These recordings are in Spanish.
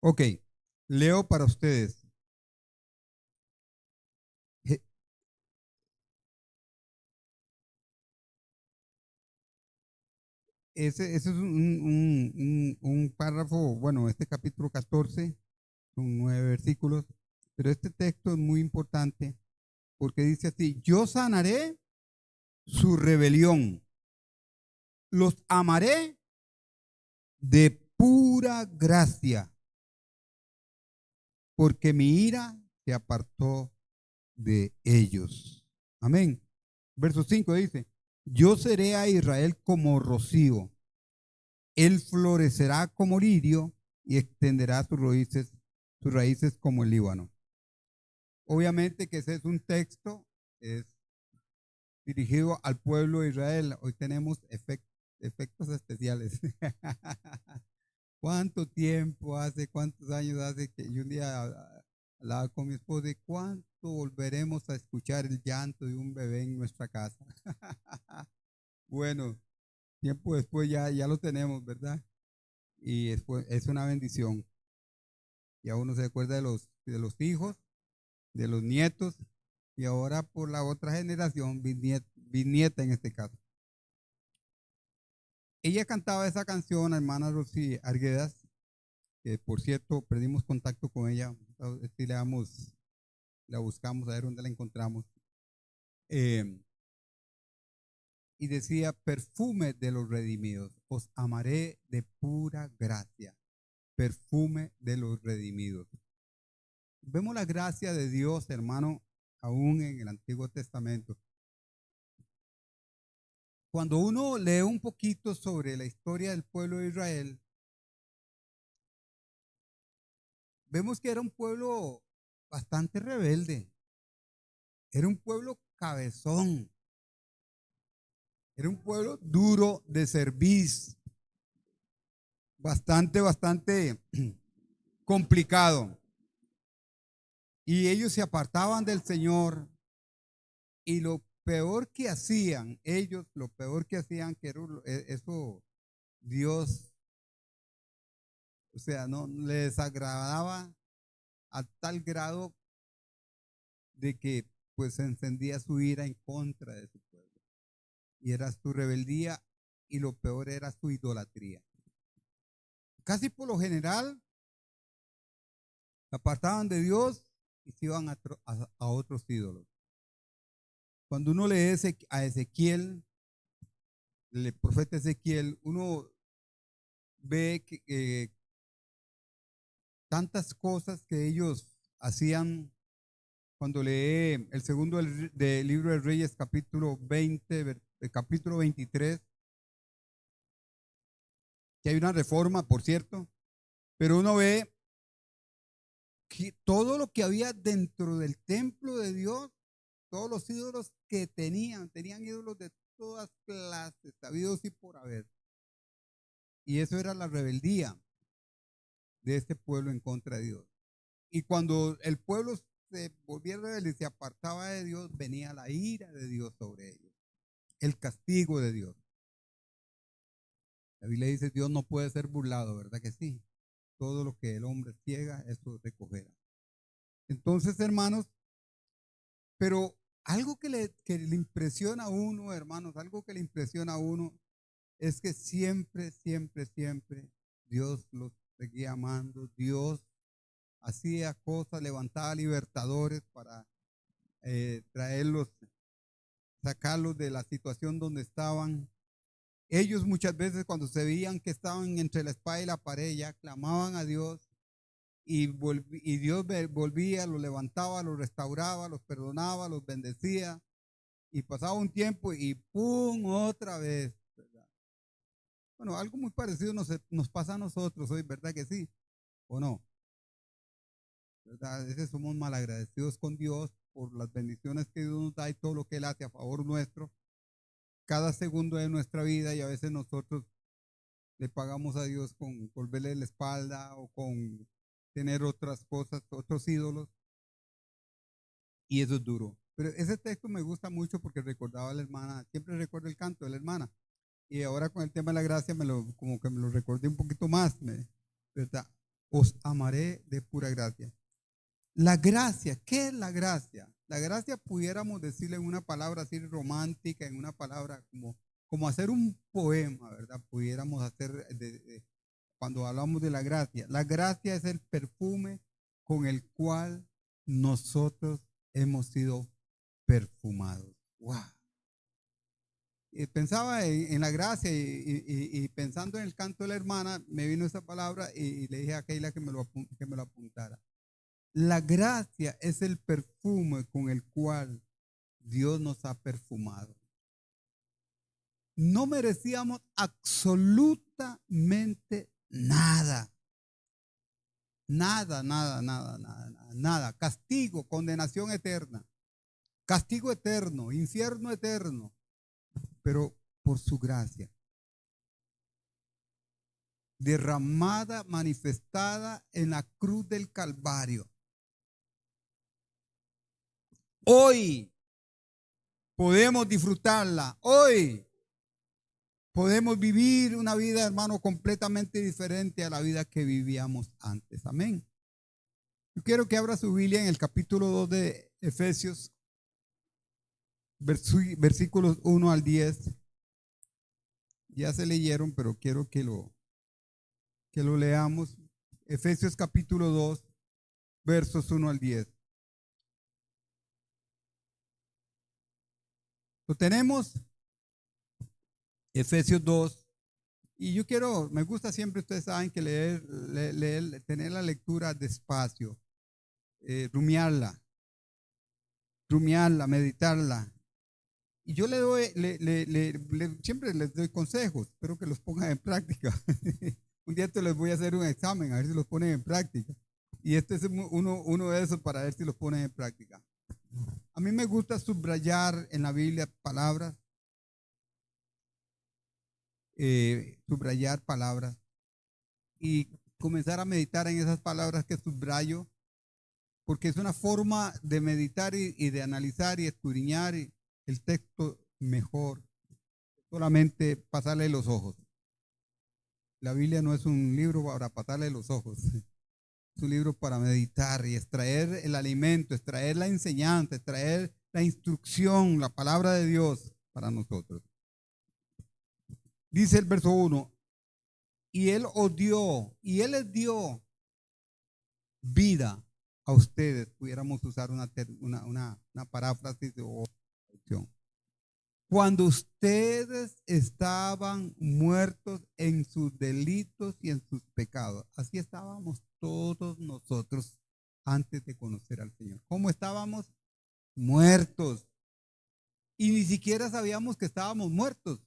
Ok, leo para ustedes. Je- ese es un párrafo, bueno, este capítulo 14, son 9 versículos, pero este texto es muy importante porque dice así: yo sanaré su rebelión, los amaré de pura gracia, porque mi ira se apartó de ellos. Amén. Verso 5 dice: yo seré a Israel como rocío, él florecerá como lirio y extenderá sus raíces como el Líbano. Obviamente que ese es un texto, es dirigido al pueblo de Israel. Hoy tenemos efectos especiales. ¿Cuánto tiempo hace, cuántos años hace que yo un día hablaba con mi esposa de cuánto volveremos a escuchar el llanto de un bebé en nuestra casa? Bueno, tiempo después ya lo tenemos, ¿verdad? Y después es una bendición. Ya uno se acuerda de los hijos, de los nietos, y ahora por la otra generación, bisnieta en este caso. Ella cantaba esa canción, la hermana Rosy Arguedas, que por cierto perdimos contacto con ella. Si la buscamos a ver dónde la encontramos. Eh, y decía: perfume de los redimidos, os amaré de pura gracia. Perfume de los redimidos. Vemos la gracia de Dios, hermano, aún en el Antiguo Testamento. Cuando uno lee un poquito sobre la historia del pueblo de Israel, vemos que era un pueblo bastante rebelde, era un pueblo cabezón, era un pueblo duro de cerviz, bastante complicado. Y ellos se apartaban del Señor y lo peor que hacían, lo peor que hacían, que era eso, Dios, o sea, no les agradaba a tal grado de que pues se encendía su ira en contra de su pueblo. Y era su rebeldía y lo peor era su idolatría. Casi por lo general se apartaban de Dios y se iban a otros ídolos. Cuando uno lee a Ezequiel, el profeta Ezequiel, uno ve que tantas cosas que ellos hacían. Cuando lee el segundo del libro de Reyes, capítulo 20, capítulo 23, que hay una reforma, por cierto, pero uno ve que todo lo que había dentro del templo de Dios, todos los ídolos que tenían ídolos de todas clases, habidos y por haber. Y eso era la rebeldía de este pueblo en contra de Dios. Y cuando el pueblo se volvía rebelde y se apartaba de Dios, venía la ira de Dios sobre ellos, el castigo de Dios. La Biblia dice: Dios no puede ser burlado, ¿verdad que sí? Todo lo que el hombre ciega, eso recogerá. Entonces, hermanos, pero algo que le impresiona a uno, hermanos, algo que le impresiona a uno es que siempre Dios los seguía amando. Dios hacía cosas, levantaba libertadores para traerlos, sacarlos de la situación donde estaban. Ellos muchas veces, cuando se veían que estaban entre la espada y la pared, ya clamaban a Dios y Dios volvía, los levantaba, los restauraba, los perdonaba, los bendecía. Y pasaba un tiempo y ¡pum! Otra vez, ¿verdad? Bueno, algo muy parecido nos pasa a nosotros hoy, ¿verdad que sí? ¿O no? ¿Verdad? A veces somos malagradecidos con Dios por las bendiciones que Dios nos da y todo lo que Él hace a favor nuestro, cada segundo de nuestra vida, y a veces nosotros le pagamos a Dios con volverle la espalda o con tener otras cosas, otros ídolos, y eso es duro. Pero ese texto me gusta mucho porque recordaba a la hermana, siempre recuerdo el canto de la hermana, y ahora con el tema de la gracia como que me lo recordé un poquito más, ¿verdad? os amaré de pura gracia. La gracia, ¿qué es la gracia? La gracia pudiéramos decirle en una palabra así romántica, en una palabra como hacer un poema, ¿verdad? Pudiéramos hacer, cuando hablamos de la gracia es el perfume con el cual nosotros hemos sido perfumados. ¡Wow! Pensaba en la gracia y pensando en el canto de la hermana, me vino esa palabra y le dije a Keila que me lo apuntara. La gracia es el perfume con el cual Dios nos ha perfumado. No merecíamos absolutamente nada. Nada, nada, nada, nada, nada, nada. Castigo, condenación eterna. Castigo eterno, infierno eterno. Pero por su gracia. Derramada, manifestada en la cruz del Calvario. Hoy podemos disfrutarla. Hoy podemos vivir una vida, hermano, completamente diferente a la vida que vivíamos antes. Amén. Yo quiero que abra su Biblia en el capítulo 2 de Efesios, versículos 1 al 10. Ya se leyeron, pero quiero que lo leamos. Efesios capítulo 2, versos 1 al 10. Lo tenemos, Efesios 2. Y yo me gusta siempre, ustedes saben que leer, tener la lectura despacio, rumiarla, meditarla. Y yo siempre les doy consejos, espero que los pongan en práctica. Un día les voy a hacer un examen, a ver si los ponen en práctica. Y este es uno de esos para ver si los ponen en práctica. A mí me gusta subrayar en la Biblia palabras, y comenzar a meditar en esas palabras que subrayo, porque es una forma de meditar y de analizar y escudriñar el texto mejor, solamente pasarle los ojos. La Biblia no es un libro para pasarle los ojos, es un libro para meditar y extraer el alimento, extraer la enseñanza, extraer la instrucción, la palabra de Dios para nosotros. Dice el verso 1, y Él les dio vida a ustedes. Pudiéramos usar una paráfrasis o opción. Cuando ustedes estaban muertos en sus delitos y en sus pecados. Así estábamos todos nosotros antes de conocer al Señor. ¿Cómo estábamos? Muertos. Y ni siquiera sabíamos que estábamos muertos.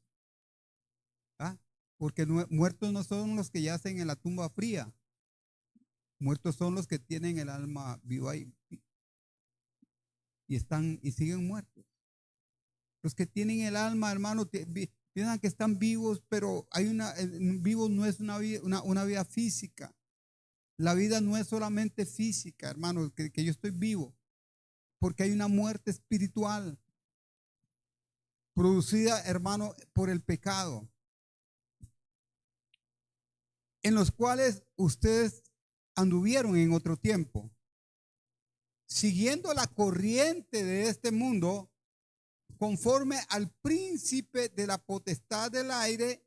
¿Ah? Porque muertos no son los que yacen en la tumba fría. Muertos son los que tienen el alma viva y siguen muertos. Los que tienen el alma, hermano, piensan que están vivos, pero vivo no es una vida física. La vida no es solamente física, hermano, que yo estoy vivo, porque hay una muerte espiritual producida, hermano, por el pecado, en los cuales ustedes anduvieron en otro tiempo, siguiendo la corriente de este mundo, conforme al príncipe de la potestad del aire,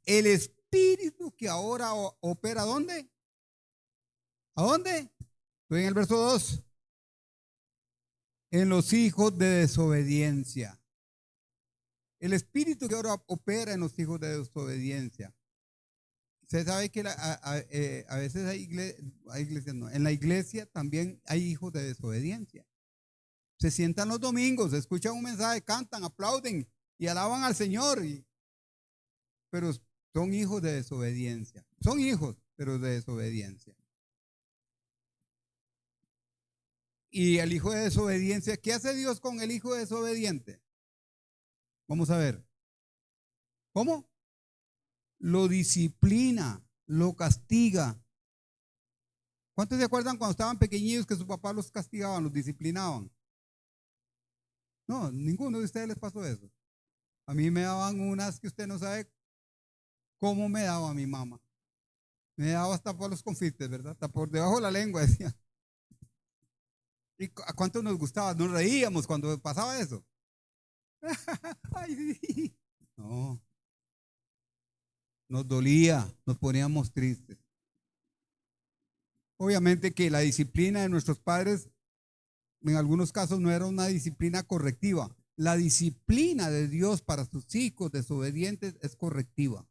el espíritu que ahora opera. ¿Dónde? ¿A dónde? Estoy en el verso 2. En los hijos de desobediencia. El espíritu que ahora opera en los hijos de desobediencia. Usted sabe que a veces hay iglesias, no. En la iglesia también hay hijos de desobediencia. Se sientan los domingos, escuchan un mensaje, cantan, aplauden y alaban al Señor, pero son hijos de desobediencia. Son hijos, pero de desobediencia. Y el hijo de desobediencia, ¿qué hace Dios con el hijo desobediente? Vamos a ver. ¿Cómo? Lo disciplina, lo castiga. ¿Cuántos se acuerdan cuando estaban pequeñitos que sus papás los castigaban, los disciplinaban? No, ninguno de ustedes les pasó eso. A mí me daban unas que usted no sabe cómo me daba mi mamá. Me daba hasta por los confites, ¿verdad? Hasta por debajo de la lengua, decía. ¿Y a cuánto nos gustaba? Nos reíamos cuando pasaba eso. Ay, sí. No, nos dolía, nos poníamos tristes. Obviamente que la disciplina de nuestros padres en algunos casos no era una disciplina correctiva. La disciplina de Dios para sus hijos desobedientes es correctiva.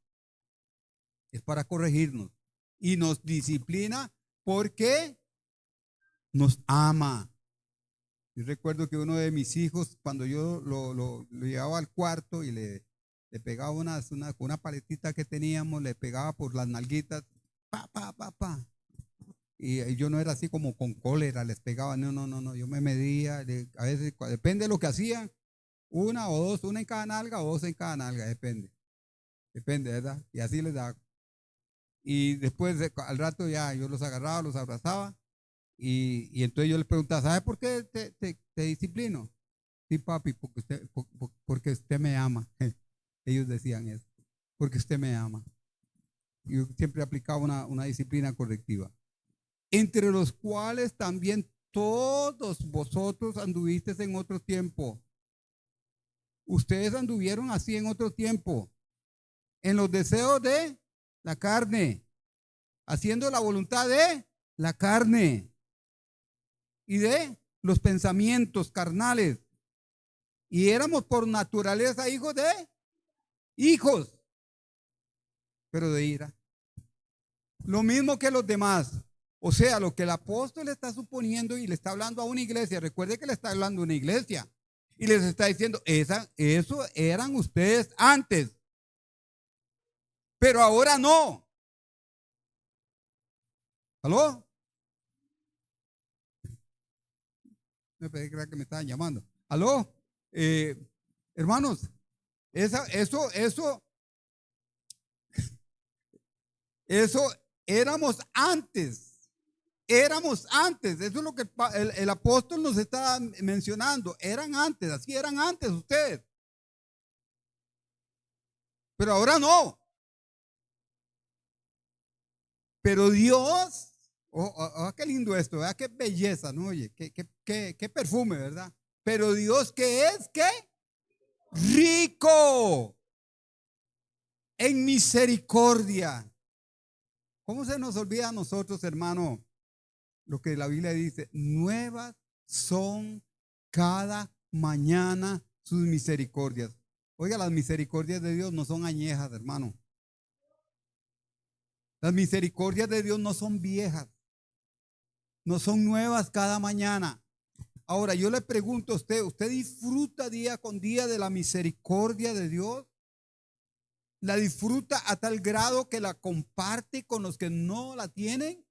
Es para corregirnos. Y nos disciplina porque nos ama. Yo recuerdo que uno de mis hijos, cuando yo lo llevaba al cuarto y le pegaba una paletita que teníamos, le pegaba por las nalguitas, pa, pa, pa, pa. Y yo no era así como con cólera, les pegaba, no, yo me medía, a veces, depende de lo que hacían, una o dos, una en cada nalga o dos en cada nalga, depende, ¿verdad? Y así les daba. Y después, al rato ya, yo los agarraba, los abrazaba, y entonces yo les preguntaba, ¿sabe por qué te disciplino? Sí, papi, porque usted me ama. Ellos decían eso, porque usted me ama. Yo siempre aplicaba una disciplina correctiva. Entre los cuales también todos vosotros anduvisteis en otro tiempo. Ustedes anduvieron así en otro tiempo, en los deseos de la carne, haciendo la voluntad de la carne y de los pensamientos carnales. Y éramos por naturaleza hijos, pero de ira. Lo mismo que los demás. O sea, lo que el apóstol está suponiendo y le está hablando a una iglesia, recuerde que le está hablando a una iglesia y les está diciendo, eso eran ustedes antes, pero ahora no. ¿Aló? Me pensé que me estaban llamando. ¿Aló? Hermanos, eso éramos antes. Éramos antes, eso es lo que el apóstol nos está mencionando. Eran antes, así eran antes ustedes. Pero ahora no. Pero Dios, qué lindo esto, ¿verdad? Qué belleza, ¿no? Oye, qué perfume, ¿verdad? Pero Dios, ¿qué es? ¿Qué? Rico en misericordia. ¿Cómo se nos olvida a nosotros, hermano, lo que la Biblia dice? Nuevas son cada mañana sus misericordias. Oiga, las misericordias de Dios no son añejas, hermano. Las misericordias de Dios no son viejas, no son nuevas cada mañana. Ahora yo le pregunto a usted, ¿usted disfruta día con día de la misericordia de Dios? ¿La disfruta a tal grado que la comparte con los que no la tienen?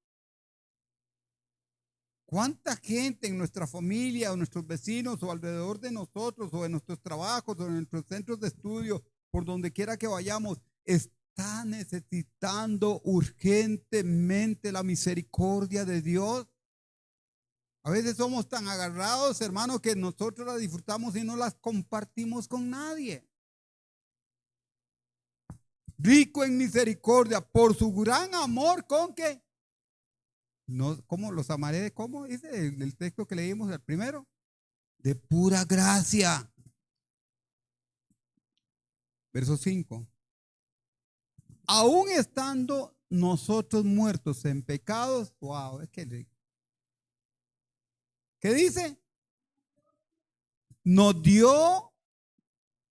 ¿Cuánta gente en nuestra familia o nuestros vecinos o alrededor de nosotros o en nuestros trabajos o en nuestros centros de estudio, por donde quiera que vayamos, está necesitando urgentemente la misericordia de Dios? A veces somos tan agarrados, hermanos, que nosotros la disfrutamos y no las compartimos con nadie. Rico en misericordia, por su gran amor, ¿con qué? No, ¿cómo los amaré? ¿Cómo dice el texto que leímos el primero? De pura gracia. Verso 5. Aún estando nosotros muertos en pecados, wow, es que rico. ¿Qué dice? Nos dio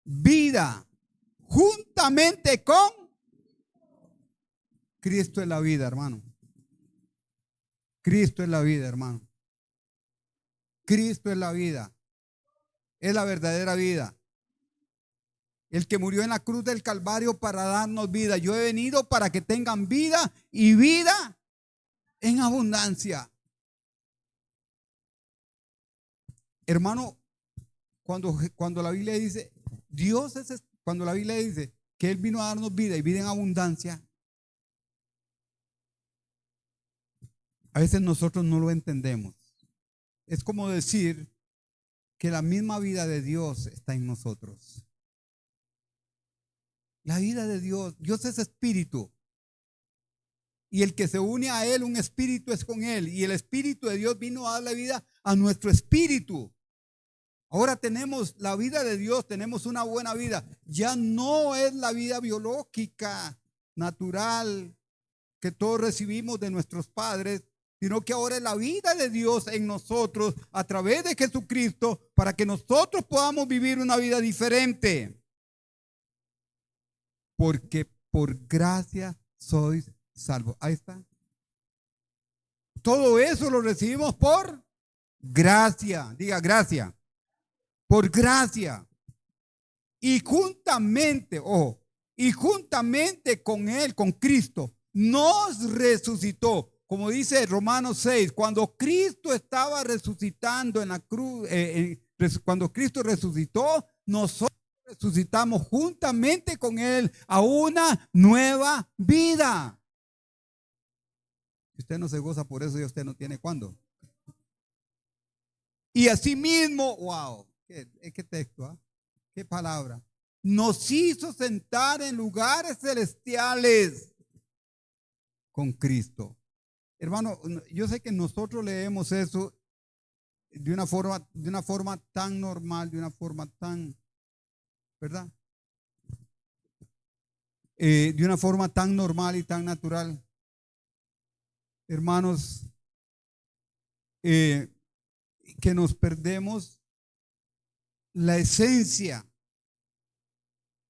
vida juntamente con Cristo. Es la vida, hermano. Cristo es la vida, hermano. Cristo es la vida. Es la verdadera vida. El que murió en la cruz del Calvario para darnos vida. Yo he venido para que tengan vida y vida en abundancia. Hermano, cuando la Biblia dice, cuando la Biblia dice que Él vino a darnos vida y vida en abundancia, a veces nosotros no lo entendemos. Es como decir que la misma vida de Dios está en nosotros. La vida de Dios, Dios es espíritu. y el que se une a Él, un espíritu es con Él. Y el Espíritu de Dios vino a darle vida a nuestro espíritu. Ahora tenemos la vida de Dios, tenemos una buena vida. Ya no es la vida biológica, natural, que todos recibimos de nuestros padres, sino que ahora es la vida de Dios en nosotros a través de Jesucristo para que nosotros podamos vivir una vida diferente. Porque por gracia sois salvos. Ahí está. Todo eso lo recibimos por gracia. Diga gracia. Por gracia. Y juntamente, ojo, y juntamente con Él, con Cristo, nos resucitó. Como dice Romanos 6, cuando Cristo estaba resucitando en la cruz, cuando Cristo resucitó, nosotros resucitamos juntamente con Él a una nueva vida. Si usted no se goza por eso, ya usted no tiene cuándo. Y asimismo, wow, qué texto, ¿eh? Qué palabra. Nos hizo sentar en lugares celestiales con Cristo. Hermano, yo sé que nosotros leemos eso de una forma tan normal, de una forma tan, ¿verdad? De una forma tan normal y tan natural. Hermanos, que nos perdemos la esencia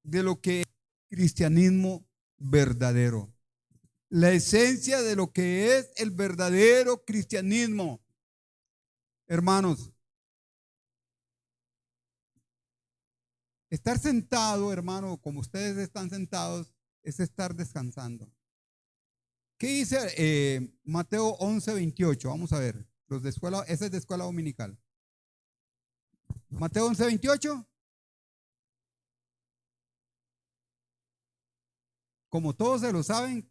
de lo que es el cristianismo verdadero. La esencia de lo que es el verdadero cristianismo. Hermanos, estar sentado, hermano, como ustedes están sentados, es estar descansando. ¿Qué dice Mateo 11:28? Vamos a ver. Los de escuela, ese es de escuela dominical. Mateo 11:28. Como todos se lo saben,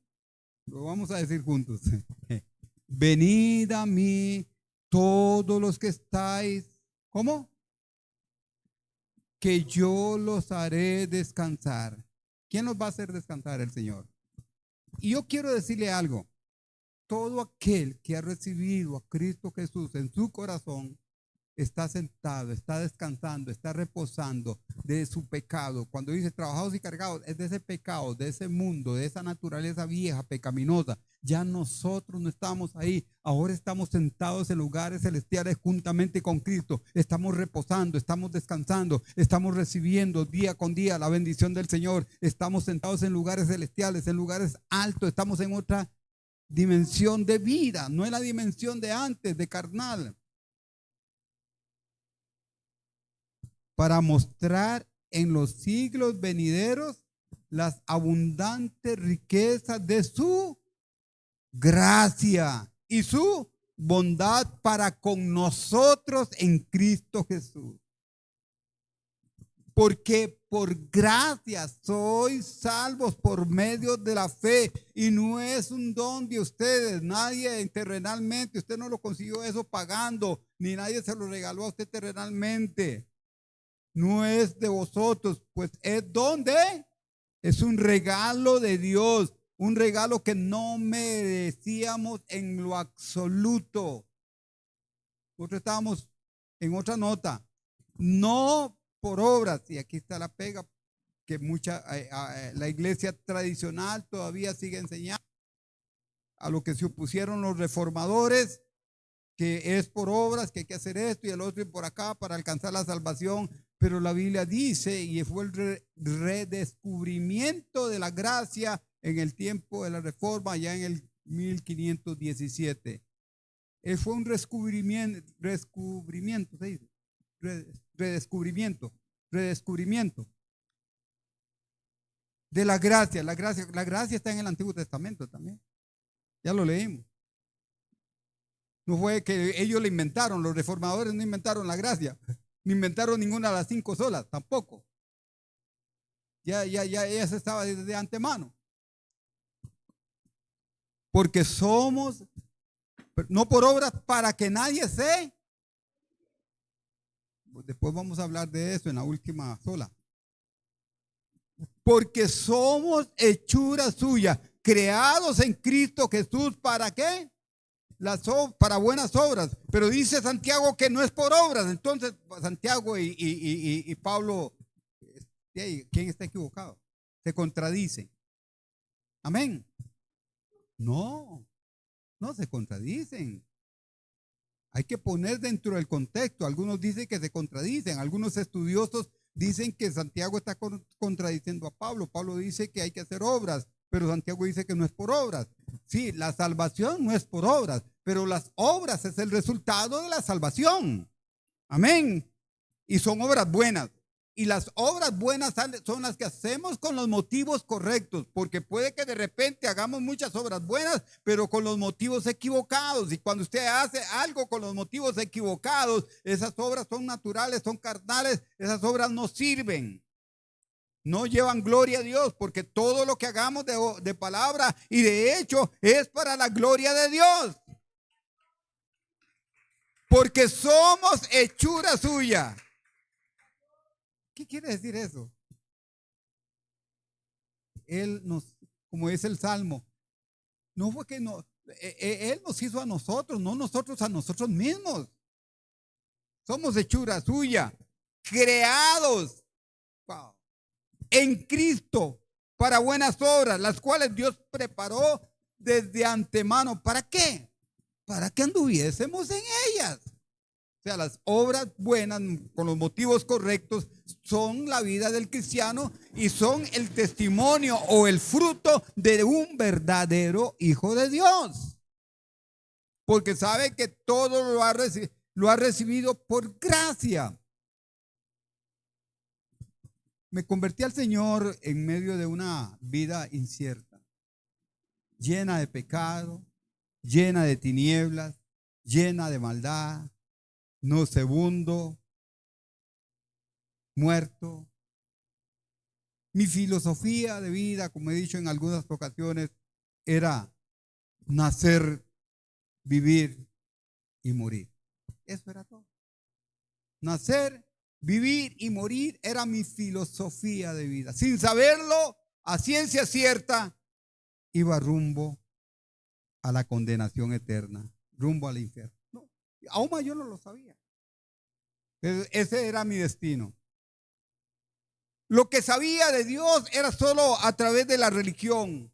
lo vamos a decir juntos. Venid a mí todos los que estáis, ¿cómo? Que yo los haré descansar. ¿Quién los va a hacer descansar? El Señor. Y yo quiero decirle algo. Todo aquel que ha recibido a Cristo Jesús en su corazón está sentado, está descansando, está reposando de su pecado. Cuando dice trabajados y cargados, es de ese pecado, de ese mundo, de esa naturaleza vieja, pecaminosa. Ya nosotros no estamos ahí. Ahora estamos sentados en lugares celestiales juntamente con Cristo. Estamos reposando, estamos descansando, estamos recibiendo día con día la bendición del Señor. Estamos sentados en lugares celestiales, en lugares altos. Estamos en otra dimensión de vida, no es la dimensión de antes, de carnal. Para mostrar en los siglos venideros las abundantes riquezas de su gracia y su bondad para con nosotros en Cristo Jesús. Porque por gracia sois salvos por medio de la fe, y no es un don de ustedes, nadie terrenalmente, usted no lo consiguió eso pagando, ni nadie se lo regaló a usted terrenalmente. No es de vosotros, pues es donde es un regalo de Dios, un regalo que no merecíamos en lo absoluto. Nosotros estábamos en otra nota, no por obras, y aquí está la pega que la iglesia tradicional todavía sigue enseñando, a lo que se opusieron los reformadores, que es por obras, que hay que hacer esto y el otro y por acá para alcanzar la salvación. Pero la Biblia dice, y fue el redescubrimiento de la gracia en el tiempo de la Reforma, ya en el 1517. Fue un redescubrimiento, ¿se dice? Redescubrimiento de la gracia. La gracia está en el Antiguo Testamento también. Ya lo leímos. No fue que ellos la inventaron, los reformadores no inventaron la gracia, ni inventaron ninguna de las 5 solas, tampoco. Ya se estaba desde antemano. Porque somos, no por obras para que nadie se. Después vamos a hablar de eso en la última sola. Porque somos hechura suya, creados en Cristo Jesús, ¿para qué? Para buenas obras. Pero dice Santiago que no es por obras. Entonces Santiago y Pablo, ¿quién está equivocado? Se contradicen. Amén. No, no se contradicen. Hay que poner dentro del contexto. Algunos dicen que se contradicen. Algunos estudiosos dicen que Santiago está contradiciendo a Pablo. Pablo dice que hay que hacer obras, pero Santiago dice que no es por obras. Sí, la salvación no es por obras, pero las obras es el resultado de la salvación. Amén. Y son obras buenas. Y las obras buenas son las que hacemos con los motivos correctos, porque puede que de repente hagamos muchas obras buenas, pero con los motivos equivocados. Y cuando usted hace algo con los motivos equivocados, esas obras son naturales, son carnales, esas obras no sirven. No llevan gloria a Dios, porque todo lo que hagamos de palabra y de hecho es para la gloria de Dios. Porque somos hechura suya. ¿Qué quiere decir eso? Él nos, como dice el Salmo, no fue que Él nos hizo a nosotros, no nosotros a nosotros mismos. Somos hechura suya, creados en Cristo para buenas obras, las cuales Dios preparó desde antemano. ¿Para qué? Para que anduviésemos en ellas. O sea, las obras buenas con los motivos correctos son la vida del cristiano y son el testimonio o el fruto de un verdadero hijo de Dios. Porque sabe que todo lo ha recibido por gracia. Me convertí al Señor en medio de una vida incierta, llena de pecado, llena de tinieblas, llena de maldad, nauseabundo, muerto. Mi filosofía de vida, como he dicho en algunas ocasiones, era nacer, vivir y morir. Eso era todo. Nacer, vivir y morir era mi filosofía de vida. Sin saberlo, a ciencia cierta, iba rumbo a la condenación eterna, rumbo al infierno. No, aún más yo no lo sabía. Ese era mi destino. Lo que sabía de Dios era solo a través de la religión.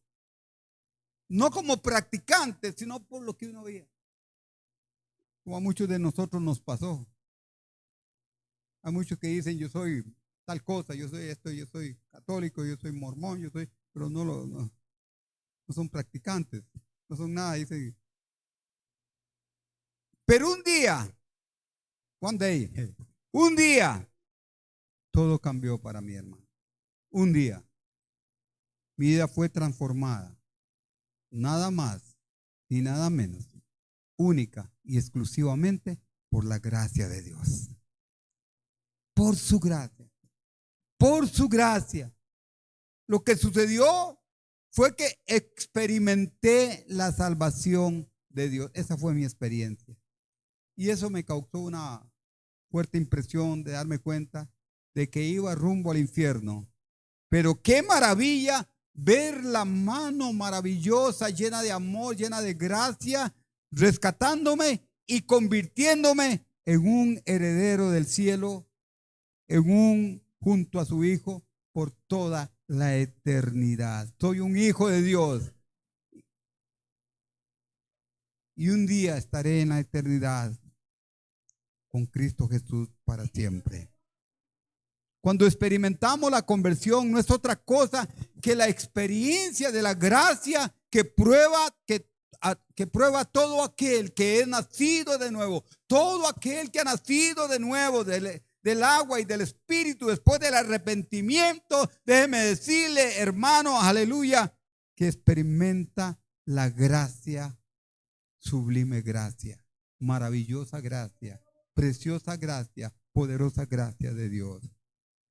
No como practicante, sino por lo que uno veía. Como a muchos de nosotros nos pasó. Hay muchos que dicen, yo soy tal cosa, yo soy esto, yo soy católico, yo soy mormón, yo soy, pero no son practicantes, no son nada. Dicen. Pero un día, un día, todo cambió para mi hermano. Un día, mi vida fue transformada. Nada más ni nada menos, única y exclusivamente por la gracia de Dios. Por su gracia. Por su gracia. Lo que sucedió fue que experimenté la salvación de Dios. Esa fue mi experiencia. Y eso me causó una fuerte impresión de darme cuenta de que iba rumbo al infierno. Pero qué maravilla ver la mano maravillosa, llena de amor, llena de gracia, rescatándome y convirtiéndome en un heredero del cielo, junto a su Hijo por toda la eternidad. Soy un hijo de Dios. Y un día estaré en la eternidad con Cristo Jesús para siempre. Cuando experimentamos la conversión, no es otra cosa que la experiencia de la gracia que prueba todo aquel que es nacido de nuevo. Todo aquel que ha nacido de nuevo del agua y del Espíritu después del arrepentimiento, déjeme decirle, hermano, aleluya, que experimenta la gracia, sublime gracia, maravillosa gracia, preciosa gracia, poderosa gracia de Dios.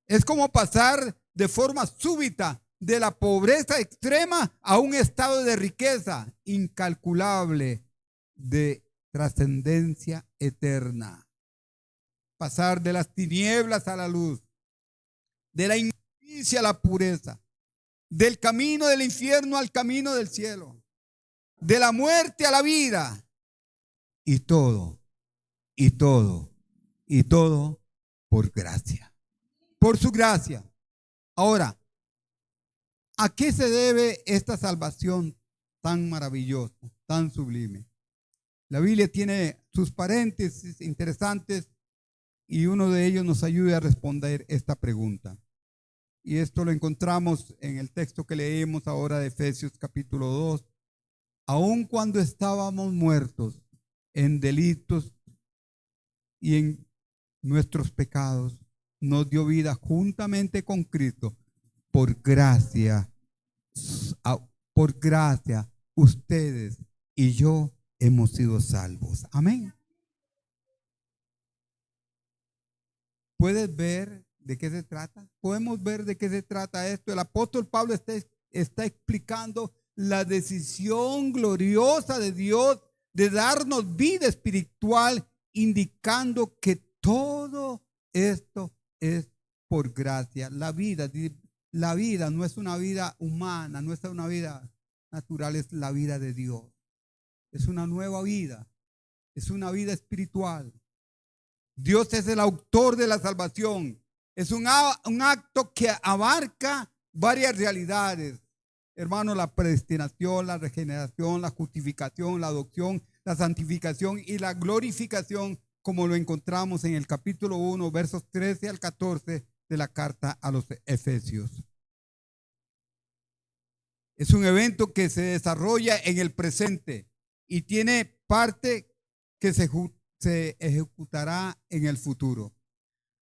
Es como pasar de forma súbita de la pobreza extrema a un estado de riqueza incalculable, de trascendencia eterna. Pasar de las tinieblas a la luz, de la inmundicia a la pureza, del camino del infierno al camino del cielo, de la muerte a la vida, y todo, y todo, y todo por gracia, por su gracia. Ahora, ¿a qué se debe esta salvación tan maravillosa, tan sublime? La Biblia tiene sus paréntesis interesantes y uno de ellos nos ayuda a responder esta pregunta. Y esto lo encontramos en el texto que leemos ahora de Efesios capítulo 2. Aun cuando estábamos muertos en delitos y en nuestros pecados, nos dio vida juntamente con Cristo. Por gracia, ustedes y yo hemos sido salvos. Amén. ¿Puedes ver de qué se trata? ¿Podemos ver de qué se trata esto? El apóstol Pablo está explicando la decisión gloriosa de Dios de darnos vida espiritual, indicando que todo esto es por gracia. La vida no es una vida humana, no es una vida natural, es la vida de Dios. Es una nueva vida, es una vida espiritual. Dios es el autor de la salvación. Es un acto que abarca varias realidades. Hermano, la predestinación, la regeneración, la justificación, la adopción, la santificación y la glorificación, como lo encontramos en el capítulo 1, versos 13 al 14 de la carta a los Efesios. Es un evento que se desarrolla en el presente y tiene parte que se ejecutará en el futuro.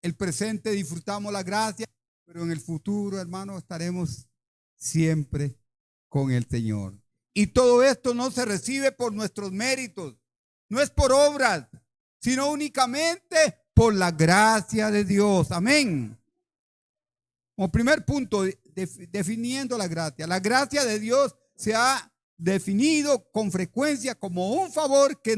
El presente disfrutamos la gracia, pero en el futuro, hermano, estaremos siempre con el Señor. Y todo esto no se recibe por nuestros méritos, no es por obras, sino únicamente por la gracia de Dios. Amén. Como primer punto, definiendo la gracia. La gracia de Dios se ha definido con frecuencia como un favor que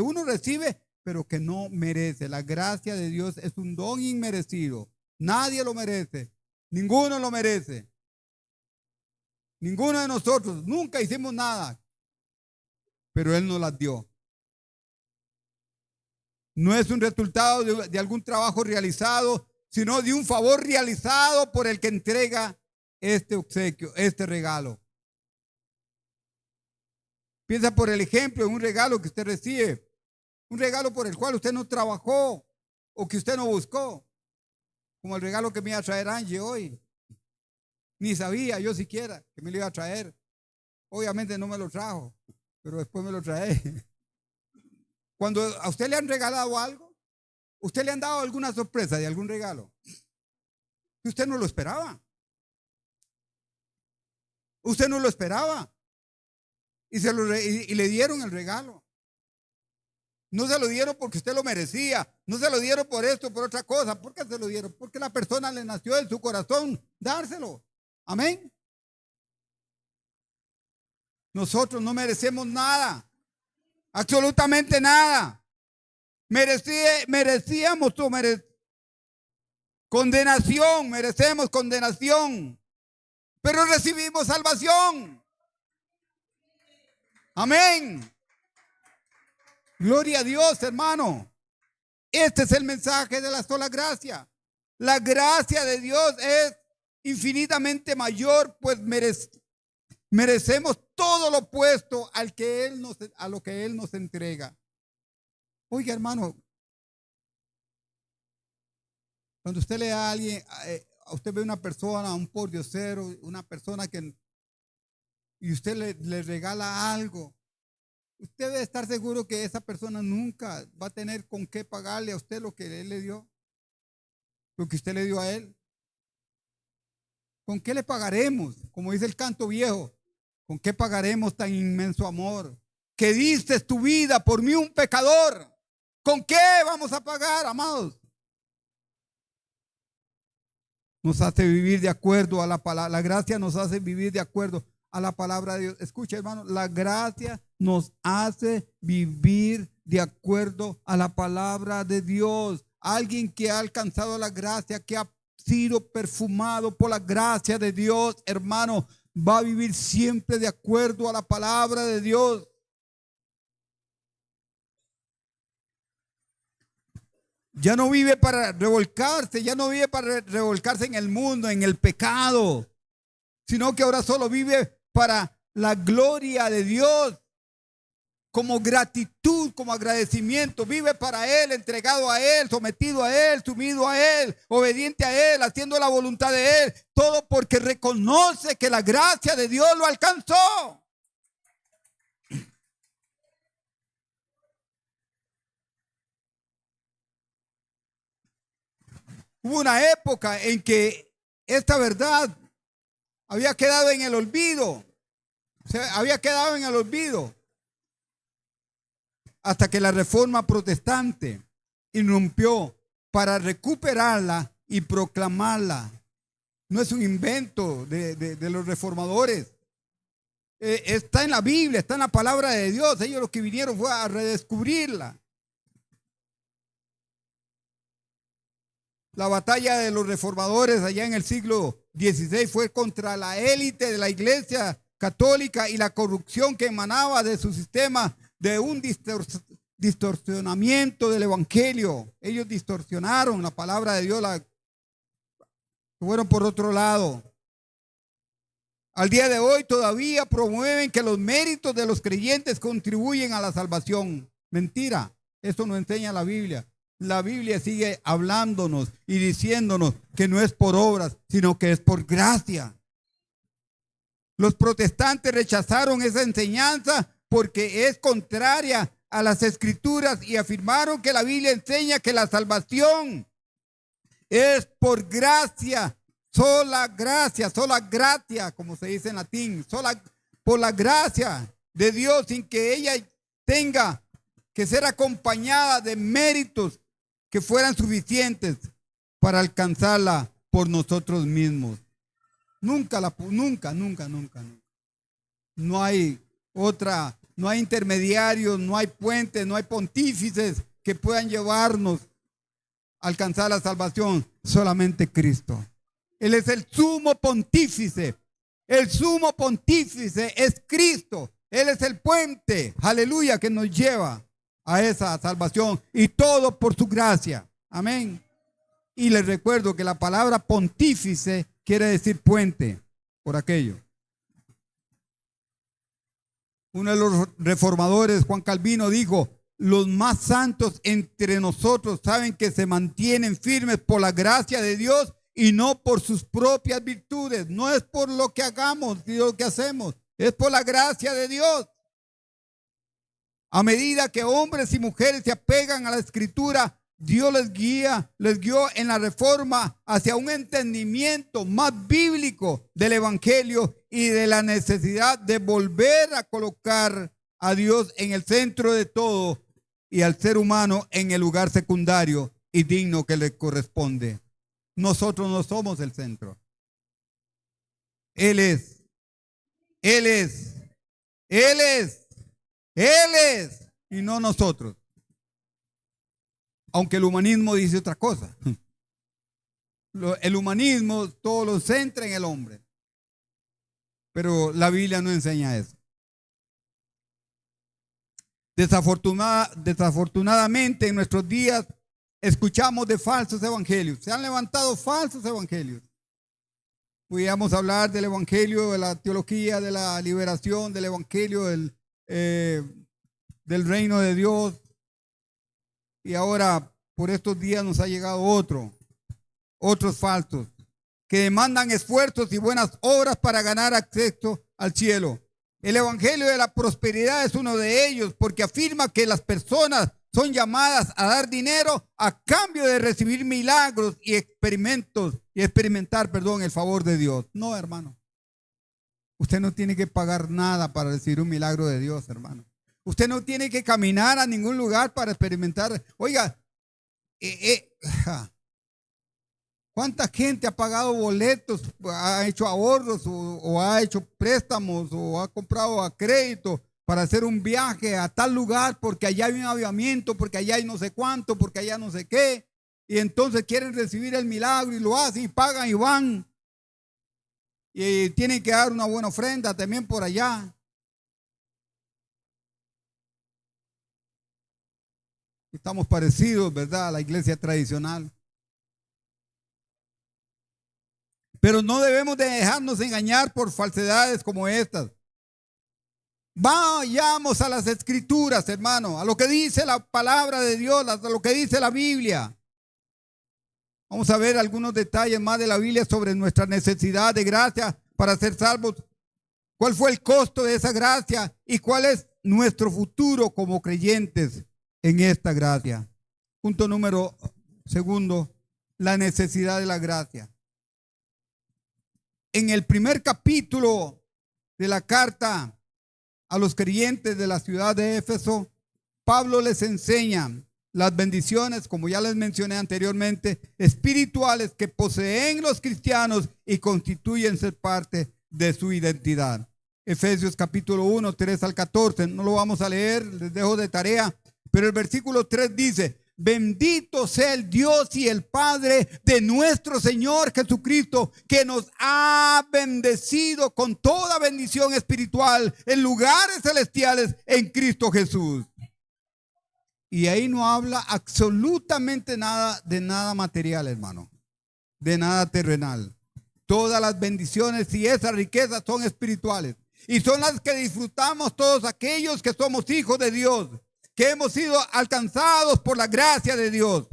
uno recibe, pero que no merece. La gracia de Dios es un don inmerecido. Nadie lo merece. Ninguno lo merece. Ninguno de nosotros. Nunca hicimos nada. Pero Él nos las dio. No es un resultado de algún trabajo realizado, sino de un favor realizado por el que entrega este obsequio, este regalo. Piensa por el ejemplo en un regalo que usted recibe, un regalo por el cual usted no trabajó o que usted no buscó, como el regalo que me iba a traer Angie hoy. Ni sabía yo siquiera que me lo iba a traer. Obviamente no me lo trajo, pero después me lo trae. Cuando a usted le han regalado algo, usted le han dado alguna sorpresa de algún regalo que usted no lo esperaba. Usted no lo esperaba. Y le dieron el regalo. No se lo dieron porque usted lo merecía. No se lo dieron por esto, por otra cosa. ¿Por qué se lo dieron? Porque la persona le nació en su corazón dárselo. Amén. Nosotros no merecemos nada. Absolutamente nada. Merecíamos condenación. Merecemos condenación. Pero recibimos salvación. Amén. Gloria a Dios, hermano. Este es el mensaje de la sola gracia. La gracia de Dios es infinitamente mayor, pues merecemos todo lo opuesto a lo que Él nos entrega. Oiga, hermano, cuando usted lee a alguien, usted ve una persona, un pordiosero, una persona y usted le regala algo, usted debe estar seguro que esa persona nunca va a tener con qué pagarle a usted lo que él le dio, lo que usted le dio a él. ¿Con qué le pagaremos? Como dice el canto viejo, ¿con qué pagaremos tan inmenso amor? Que diste tu vida por mí, un pecador. ¿Con qué vamos a pagar, amados? Nos hace vivir de acuerdo a la palabra. La gracia nos hace vivir de acuerdo a la palabra de Dios. Escucha, hermano, la gracia nos hace vivir de acuerdo a la palabra de Dios. Alguien que ha alcanzado la gracia, que ha sido perfumado por la gracia de Dios, hermano, va a vivir siempre de acuerdo a la palabra de Dios. Ya no vive para revolcarse, ya no vive para revolcarse en el mundo, en el pecado, sino que ahora solo vive para la gloria de Dios, como gratitud, como agradecimiento. Vive para Él, entregado a Él, sometido a Él, sumido a Él, obediente a Él, haciendo la voluntad de Él. Todo porque reconoce que la gracia de Dios lo alcanzó. Hubo una época en que esta verdad había quedado en el olvido. Había quedado en el olvido. Hasta que la Reforma Protestante irrumpió para recuperarla y proclamarla. No es un invento de los reformadores. Está en la Biblia, está en la palabra de Dios. Ellos lo que vinieron fue a redescubrirla. La batalla de los reformadores allá en el siglo XVI fue contra la élite de la iglesia católica y la corrupción que emanaba de su sistema, de un distorsionamiento del evangelio. Ellos distorsionaron la palabra de Dios, fueron por otro lado. Al día de hoy todavía promueven que los méritos de los creyentes contribuyen a la salvación. Mentira, eso no enseña la Biblia. La Biblia sigue hablándonos y diciéndonos que no es por obras, sino que es por gracia. Los protestantes rechazaron esa enseñanza porque es contraria a las escrituras y afirmaron que la Biblia enseña que la salvación es por gracia, sola gratia, como se dice en latín, por la gracia de Dios, sin que ella tenga que ser acompañada de méritos que fueran suficientes para alcanzarla por nosotros mismos. Nunca. No hay otra, no hay intermediarios, no hay puentes, no hay pontífices que puedan llevarnos a alcanzar la salvación. Solamente Cristo. Él es el sumo pontífice. El sumo pontífice es Cristo. Él es el puente, aleluya, que nos lleva a esa salvación, y todo por su gracia. Amén. Y les recuerdo que la palabra pontífice quiere decir puente, por aquello. Uno de los reformadores, Juan Calvino, dijo: los más santos entre nosotros saben que se mantienen firmes por la gracia de Dios y no por sus propias virtudes. No es por lo que hagamos y lo que hacemos, es por la gracia de Dios. A medida que hombres y mujeres se apegan a la escritura, Dios les guió en la reforma hacia un entendimiento más bíblico del evangelio y de la necesidad de volver a colocar a Dios en el centro de todo y al ser humano en el lugar secundario y digno que le corresponde. Nosotros no somos el centro. Él es, y no nosotros. Aunque el humanismo dice otra cosa. El humanismo todo lo centra en el hombre. Pero la Biblia no enseña eso. Desafortunadamente en nuestros días escuchamos de falsos evangelios. Se han levantado falsos evangelios. Podríamos hablar del evangelio de la teología, de la liberación, del evangelio del reino de Dios. Y ahora por estos días nos ha llegado otros falsos que demandan esfuerzos y buenas obras para ganar acceso al cielo. El evangelio de la prosperidad es uno de ellos, porque afirma que las personas son llamadas a dar dinero a cambio de recibir milagros y experimentar el favor de Dios. No, hermano. Usted no tiene que pagar nada para recibir un milagro de Dios, hermano. Usted no tiene que caminar a ningún lugar para experimentar. Oiga, ¿cuánta gente ha pagado boletos, ha hecho ahorros o ha hecho préstamos o ha comprado a crédito para hacer un viaje a tal lugar porque allá hay un avivamiento, porque allá hay no sé cuánto, porque allá no sé qué? y entonces quieren recibir el milagro y lo hacen y pagan y van. Y tienen que dar una buena ofrenda también por allá. Estamos parecidos, ¿verdad?, a la iglesia tradicional. Pero no debemos de dejarnos engañar por falsedades como estas. Vayamos a las escrituras, hermano, a lo que dice la palabra de Dios, a lo que dice la Biblia. Vamos a ver algunos detalles más de la Biblia sobre nuestra necesidad de gracia para ser salvos. ¿Cuál fue el costo de esa gracia y cuál es nuestro futuro como creyentes en esta gracia? Punto número segundo, la necesidad de la gracia. En el primer capítulo de la carta a los creyentes de la ciudad de Éfeso, Pablo les enseña las bendiciones, como ya les mencioné anteriormente, espirituales que poseen los cristianos y constituyen ser parte de su identidad. Efesios capítulo 1, 3 al 14, no lo vamos a leer, les dejo de tarea, pero el versículo 3 dice: bendito sea el Dios y el Padre de nuestro Señor Jesucristo, que nos ha bendecido con toda bendición espiritual en lugares celestiales en Cristo Jesús. Y ahí no habla absolutamente nada de nada material, hermano, de nada terrenal. Todas las bendiciones y esas riquezas son espirituales y son las que disfrutamos todos aquellos que somos hijos de Dios, que hemos sido alcanzados por la gracia de Dios.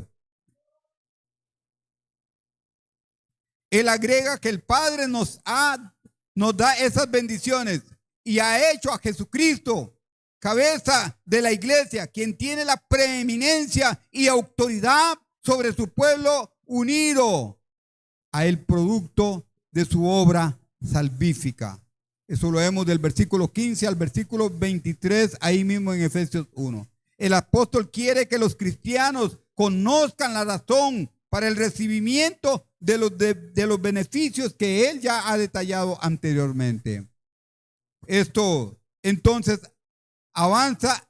Él agrega que el Padre nos da esas bendiciones y ha hecho a Jesucristo cabeza de la iglesia, quien tiene la preeminencia y autoridad sobre su pueblo unido a el producto de su obra salvífica. Eso lo vemos del versículo 15 al versículo 23, ahí mismo en Efesios 1. El apóstol quiere que los cristianos conozcan la razón para el recibimiento de los beneficios que él ya ha detallado anteriormente. Esto entonces avanza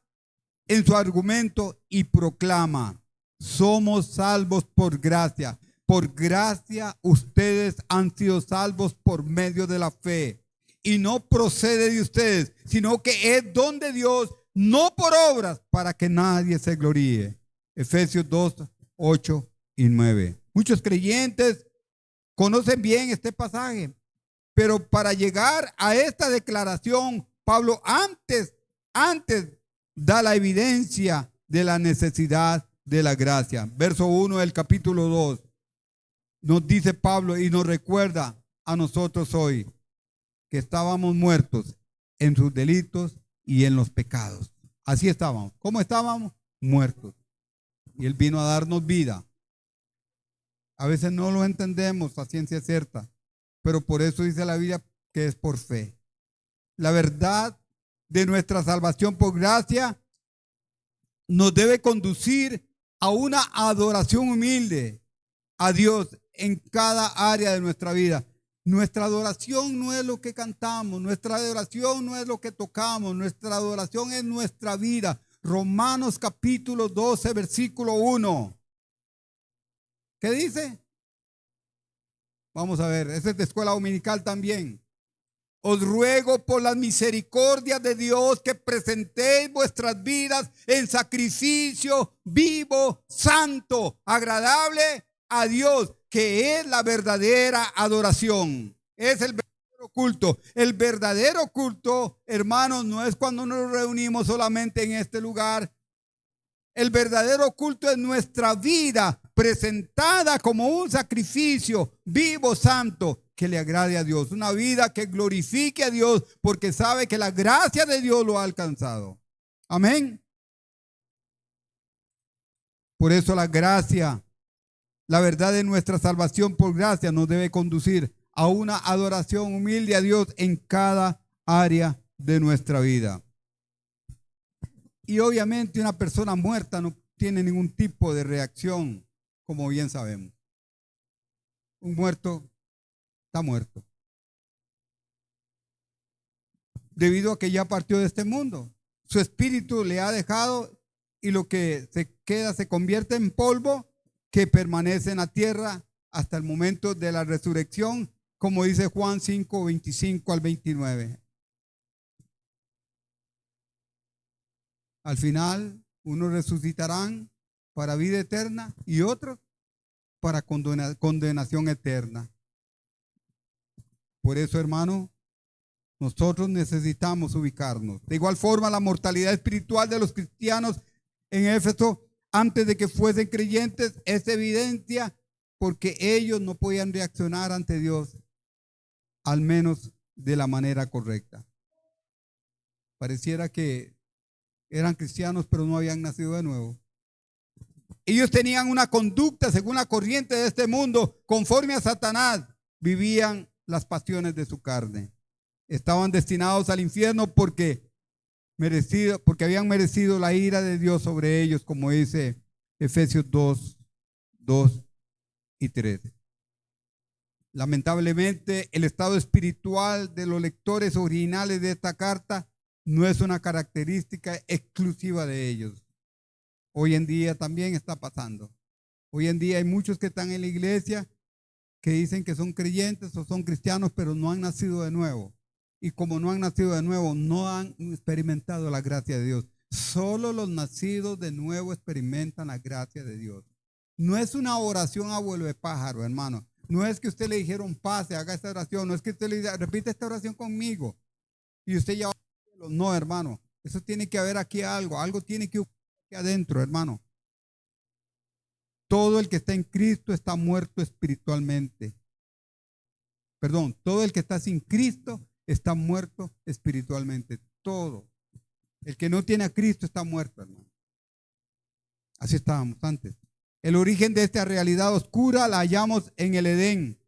en su argumento y proclama: somos salvos por gracia. Por gracia ustedes han sido salvos por medio de la fe. Y no procede de ustedes, sino que es don de Dios, no por obras, para que nadie se gloríe. Efesios 2, 8 y 9. Muchos creyentes conocen bien este pasaje, pero para llegar a esta declaración, Pablo antes da la evidencia de la necesidad de la gracia. Verso 1 del capítulo 2. Nos dice Pablo y nos recuerda a nosotros hoy que estábamos muertos en sus delitos y en los pecados. Así estábamos. ¿Cómo estábamos? Muertos. Y Él vino a darnos vida. A veces no lo entendemos a ciencia cierta, pero por eso dice la Biblia que es por fe. La verdad de nuestra salvación por gracia nos debe conducir a una adoración humilde a Dios en cada área de nuestra vida. Nuestra adoración no es lo que cantamos, nuestra adoración no es lo que tocamos, nuestra adoración es nuestra vida. Romanos capítulo 12, versículo 1. ¿Qué dice? Vamos a ver, ese es de escuela dominical también. Os ruego por las misericordias de Dios que presentéis vuestras vidas en sacrificio vivo, santo, agradable a Dios, que es la verdadera adoración. Es el verdadero culto. El verdadero culto, hermanos, no es cuando nos reunimos solamente en este lugar. El verdadero culto es nuestra vida presentada como un sacrificio vivo, santo, que le agrade a Dios. Una vida que glorifique a Dios porque sabe que la gracia de Dios lo ha alcanzado. Amén. Por eso la gracia, la verdad de nuestra salvación por gracia nos debe conducir a una adoración humilde a Dios en cada área de nuestra vida. Y obviamente una persona muerta no tiene ningún tipo de reacción, como bien sabemos. Un muerto está muerto. Debido a que ya partió de este mundo. Su espíritu le ha dejado y lo que se queda se convierte en polvo que permanece en la tierra hasta el momento de la resurrección, como dice Juan 5, 25 al 29. Al final, unos resucitarán para vida eterna y otros para condenación eterna. Por eso, hermano, nosotros necesitamos ubicarnos. De igual forma, la mortalidad espiritual de los cristianos en Éfeso, antes de que fuesen creyentes, es evidencia porque ellos no podían reaccionar ante Dios, al menos de la manera correcta. Pareciera que eran cristianos, pero no habían nacido de nuevo. Ellos tenían una conducta según la corriente de este mundo, conforme a Satanás. Vivían las pasiones de su carne. Estaban destinados al infierno porque habían merecido la ira de Dios sobre ellos, como dice Efesios 2, 2 y 3. Lamentablemente, el estado espiritual de los lectores originales de esta carta no es una característica exclusiva de ellos. Hoy en día también está pasando. Hoy en día hay muchos que están en la iglesia que dicen que son creyentes o son cristianos, pero no han nacido de nuevo. Y como no han nacido de nuevo, no han experimentado la gracia de Dios. Solo los nacidos de nuevo experimentan la gracia de Dios. No es una oración a vuelo de pájaro, hermano. No es que usted le dijeron pase, haga esta oración. No es que usted le diga, repite esta oración conmigo. Y usted ya va al cielo. No, hermano. Eso tiene que haber aquí algo. Algo tiene que ocurrir aquí adentro, hermano. Todo el que está en Cristo está muerto espiritualmente. Perdón, todo el que está sin Cristo está muerto espiritualmente. Todo. El que no tiene a Cristo está muerto, hermano. Así estábamos antes. El origen de esta realidad oscura la hallamos en el Edén,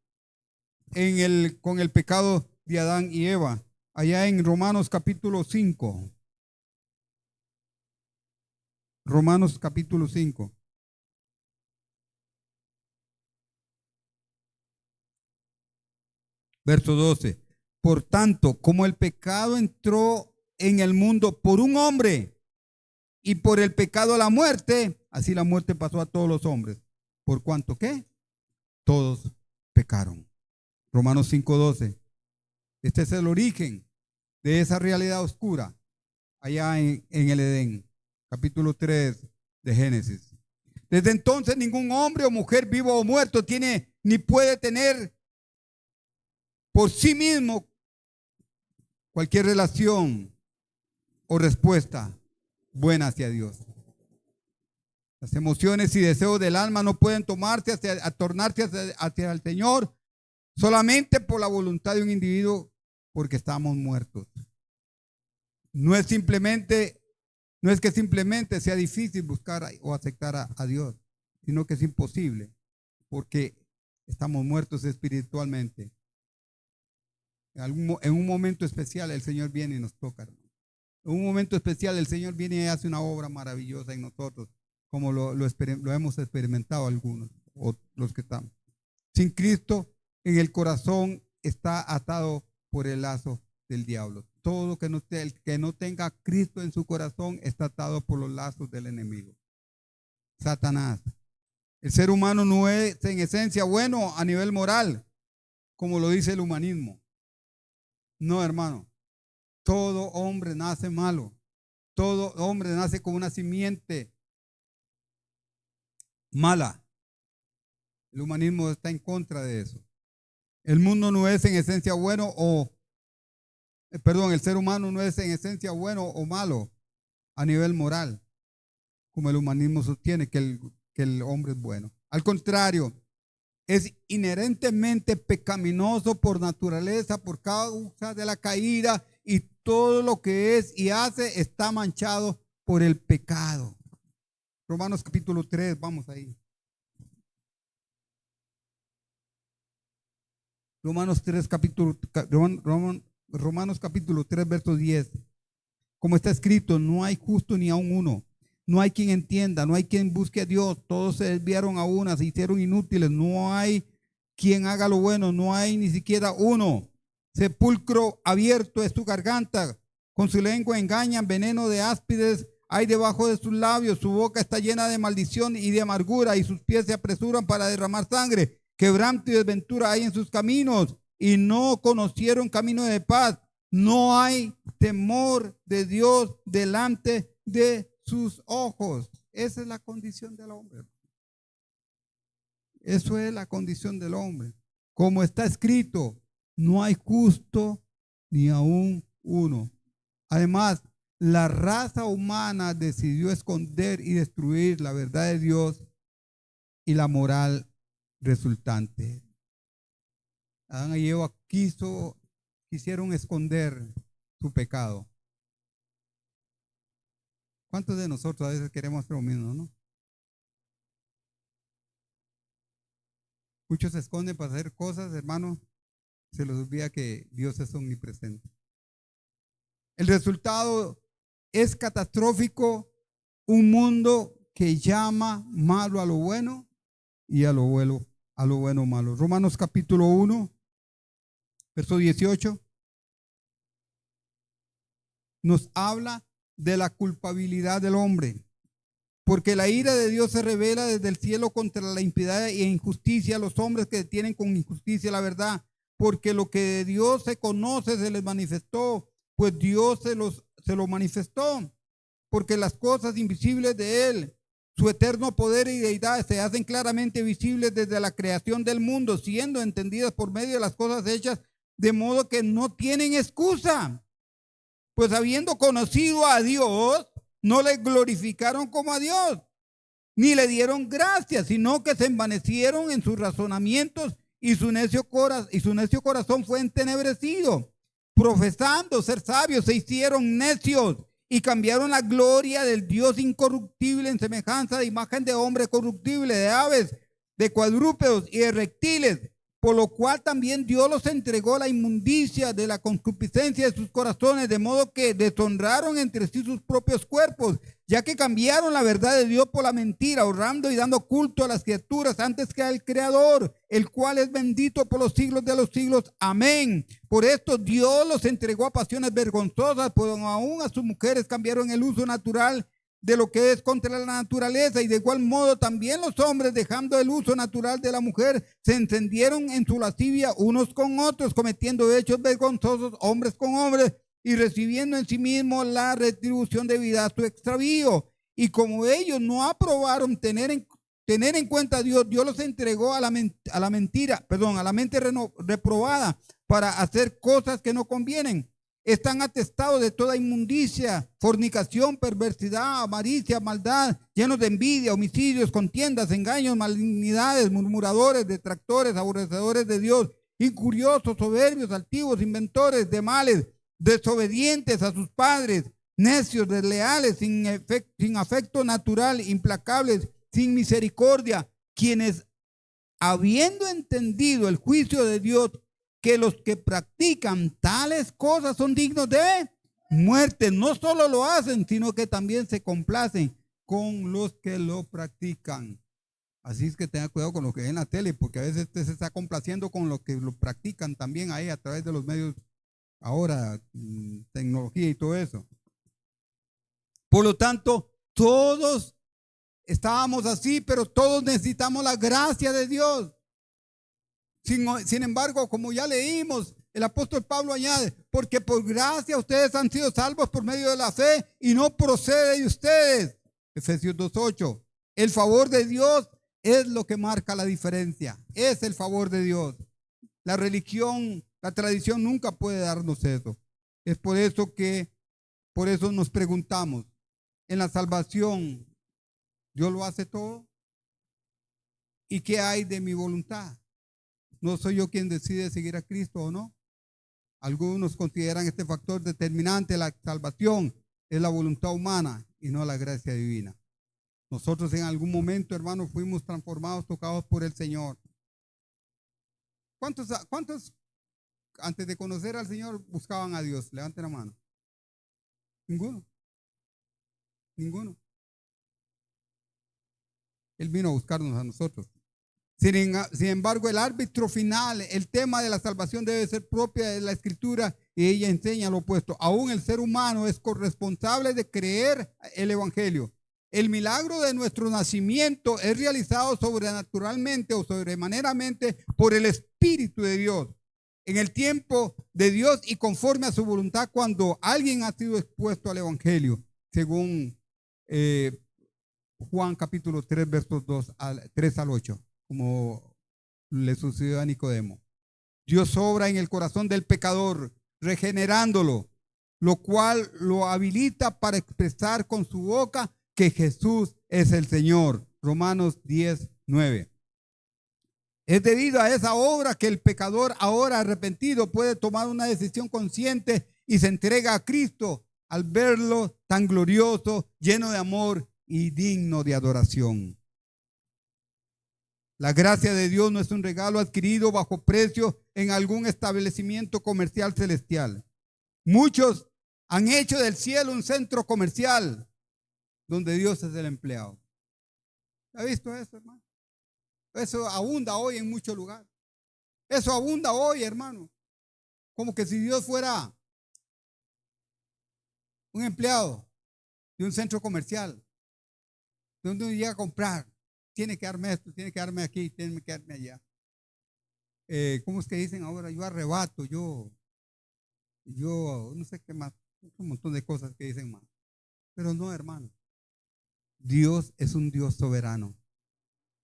con el pecado de Adán y Eva, allá en Romanos capítulo 5. Romanos capítulo 5. Verso 12. Por tanto, como el pecado entró en el mundo por un hombre y por el pecado la muerte, así la muerte pasó a todos los hombres. ¿Por cuanto qué? Todos pecaron. Romanos 5:12. Este es el origen de esa realidad oscura allá en el Edén, capítulo 3 de Génesis. Desde entonces ningún hombre o mujer vivo o muerto tiene ni puede tener por sí mismo cualquier relación o respuesta buena hacia Dios. Las emociones y deseos del alma no pueden tornarse hacia el Señor solamente por la voluntad de un individuo, porque estamos muertos. No es que simplemente sea difícil buscar o aceptar a Dios, sino que es imposible, porque estamos muertos espiritualmente. En un momento especial el Señor viene y nos toca, hermano. En un momento especial el Señor viene y hace una obra maravillosa en nosotros, como lo hemos experimentado algunos, o los que estamos. Sin Cristo en el corazón está atado por el lazo del diablo. Todo el que no tenga Cristo en su corazón está atado por los lazos del enemigo, Satanás. El ser humano no es en esencia bueno a nivel moral, como lo dice el humanismo. No, hermano. Todo hombre nace malo. Todo hombre nace con una simiente mala. El humanismo está en contra de eso. El mundo no es en esencia bueno el ser humano no es en esencia bueno o malo a nivel moral, como el humanismo sostiene que el hombre es bueno. Al contrario, es inherentemente pecaminoso por naturaleza, por causa de la caída, y todo lo que es y hace está manchado por el pecado. Romanos capítulo 3, vamos ahí. Romanos capítulo 3, verso 10. Como está escrito, no hay justo ni aun uno. No hay quien entienda, no hay quien busque a Dios. Todos se desviaron a una, se hicieron inútiles. No hay quien haga lo bueno, no hay ni siquiera uno. Sepulcro abierto es tu garganta. Con su lengua engañan, veneno de áspides hay debajo de sus labios, su boca está llena de maldición y de amargura, y sus pies se apresuran para derramar sangre. Quebranto y desventura hay en sus caminos, y no conocieron camino de paz. No hay temor de Dios delante de sus ojos. Esa es la condición del hombre. Eso es la condición del hombre. Como está escrito, no hay justo ni aún uno. Además, la raza humana decidió esconder y destruir la verdad de Dios y la moral resultante. Adán y Eva quisieron esconder su pecado. ¿Cuántos de nosotros a veces queremos hacer lo mismo, no? Muchos se esconden para hacer cosas, hermano. Se les olvida que Dios es omnipresente. El resultado es catastrófico, un mundo que llama malo a lo bueno y a lo bueno malo. Romanos capítulo 1, verso 18, nos habla de la culpabilidad del hombre, porque la ira de Dios se revela desde el cielo contra la impiedad e injusticia a los hombres que detienen con injusticia la verdad, porque lo que de Dios se conoce se les manifestó, pues Dios se lo manifestó, porque las cosas invisibles de Él, su eterno poder y deidad, se hacen claramente visibles desde la creación del mundo, siendo entendidas por medio de las cosas hechas, de modo que no tienen excusa. Pues habiendo conocido a Dios, no le glorificaron como a Dios, ni le dieron gracias, sino que se envanecieron en sus razonamientos y su necio corazón fue entenebrecido. Profesando ser sabios, se hicieron necios y cambiaron la gloria del Dios incorruptible en semejanza de imagen de hombre corruptible, de aves, de cuadrúpedos y de reptiles, por lo cual también Dios los entregó a la inmundicia de la concupiscencia de sus corazones, de modo que deshonraron entre sí sus propios cuerpos, ya que cambiaron la verdad de Dios por la mentira, honrando y dando culto a las criaturas antes que al Creador, el cual es bendito por los siglos de los siglos. Amén. Por esto Dios los entregó a pasiones vergonzosas, pues aún a sus mujeres cambiaron el uso natural de lo que es contra la naturaleza, y de igual modo también los hombres, dejando el uso natural de la mujer, se encendieron en su lascivia unos con otros, cometiendo hechos vergonzosos hombres con hombres, y recibiendo en sí mismo la retribución debida a su extravío. Y como ellos no aprobaron tener en cuenta a Dios, Dios los entregó a la mente reprobada para hacer cosas que no convienen. Están atestados de toda inmundicia, fornicación, perversidad, avaricia, maldad, llenos de envidia, homicidios, contiendas, engaños, malignidades, murmuradores, detractores, aborrecedores de Dios, incuriosos, soberbios, altivos, inventores de males, desobedientes a sus padres, necios, desleales, sin afecto natural, implacables, sin misericordia, quienes, habiendo entendido el juicio de Dios, que los que practican tales cosas son dignos de muerte, no solo lo hacen, sino que también se complacen con los que lo practican. Así es que tenga cuidado con lo que ve en la tele, porque a veces usted se está complaciendo con lo que lo practican también ahí a través de los medios ahora, tecnología y todo eso. Por lo tanto, todos estábamos así, pero todos necesitamos la gracia de Dios. Sin embargo, como ya leímos, el apóstol Pablo añade, porque por gracia ustedes han sido salvos por medio de la fe y no procede de ustedes. Efesios 2:8. El favor de Dios es lo que marca la diferencia. Es el favor de Dios. La religión, la tradición nunca puede darnos eso. Es por eso nos preguntamos, en la salvación, ¿Dios lo hace todo? ¿Y qué hay de mi voluntad? ¿No soy yo quien decide seguir a Cristo o no? Algunos consideran este factor determinante de la salvación es la voluntad humana y no la gracia divina. Nosotros en algún momento, hermanos, fuimos transformados, tocados por el Señor. ¿Cuántos antes de conocer al Señor buscaban a Dios? Levanten la mano. Ninguno. Él vino a buscarnos a nosotros. Sin embargo, el árbitro final, el tema de la salvación debe ser propia de la Escritura y ella enseña lo opuesto. Aún el ser humano es corresponsable de creer el evangelio. El milagro de nuestro nacimiento es realizado sobrenaturalmente o sobremaneramente por el Espíritu de Dios, en el tiempo de Dios y conforme a su voluntad, cuando alguien ha sido expuesto al evangelio, según Juan capítulo 3, versos 3 al 8, como le sucedió a Nicodemo. Dios obra en el corazón del pecador, regenerándolo, lo cual lo habilita para expresar con su boca que Jesús es el Señor. Romanos 10, 9. Es debido a esa obra que el pecador ahora arrepentido puede tomar una decisión consciente y se entrega a Cristo al verlo tan glorioso, lleno de amor y digno de adoración. La gracia de Dios no es un regalo adquirido bajo precio en algún establecimiento comercial celestial. Muchos han hecho del cielo un centro comercial donde Dios es el empleado. ¿Ha visto eso, hermano? Eso abunda hoy en muchos lugares. Eso abunda hoy, hermano. Como que si Dios fuera un empleado de un centro comercial, donde uno llega a comprar. Tiene que darme esto, tiene que darme aquí, tiene que darme allá. ¿Cómo es que dicen ahora? Yo arrebato, yo no sé qué más, un montón de cosas que dicen más. Pero no, hermano. Dios es un Dios soberano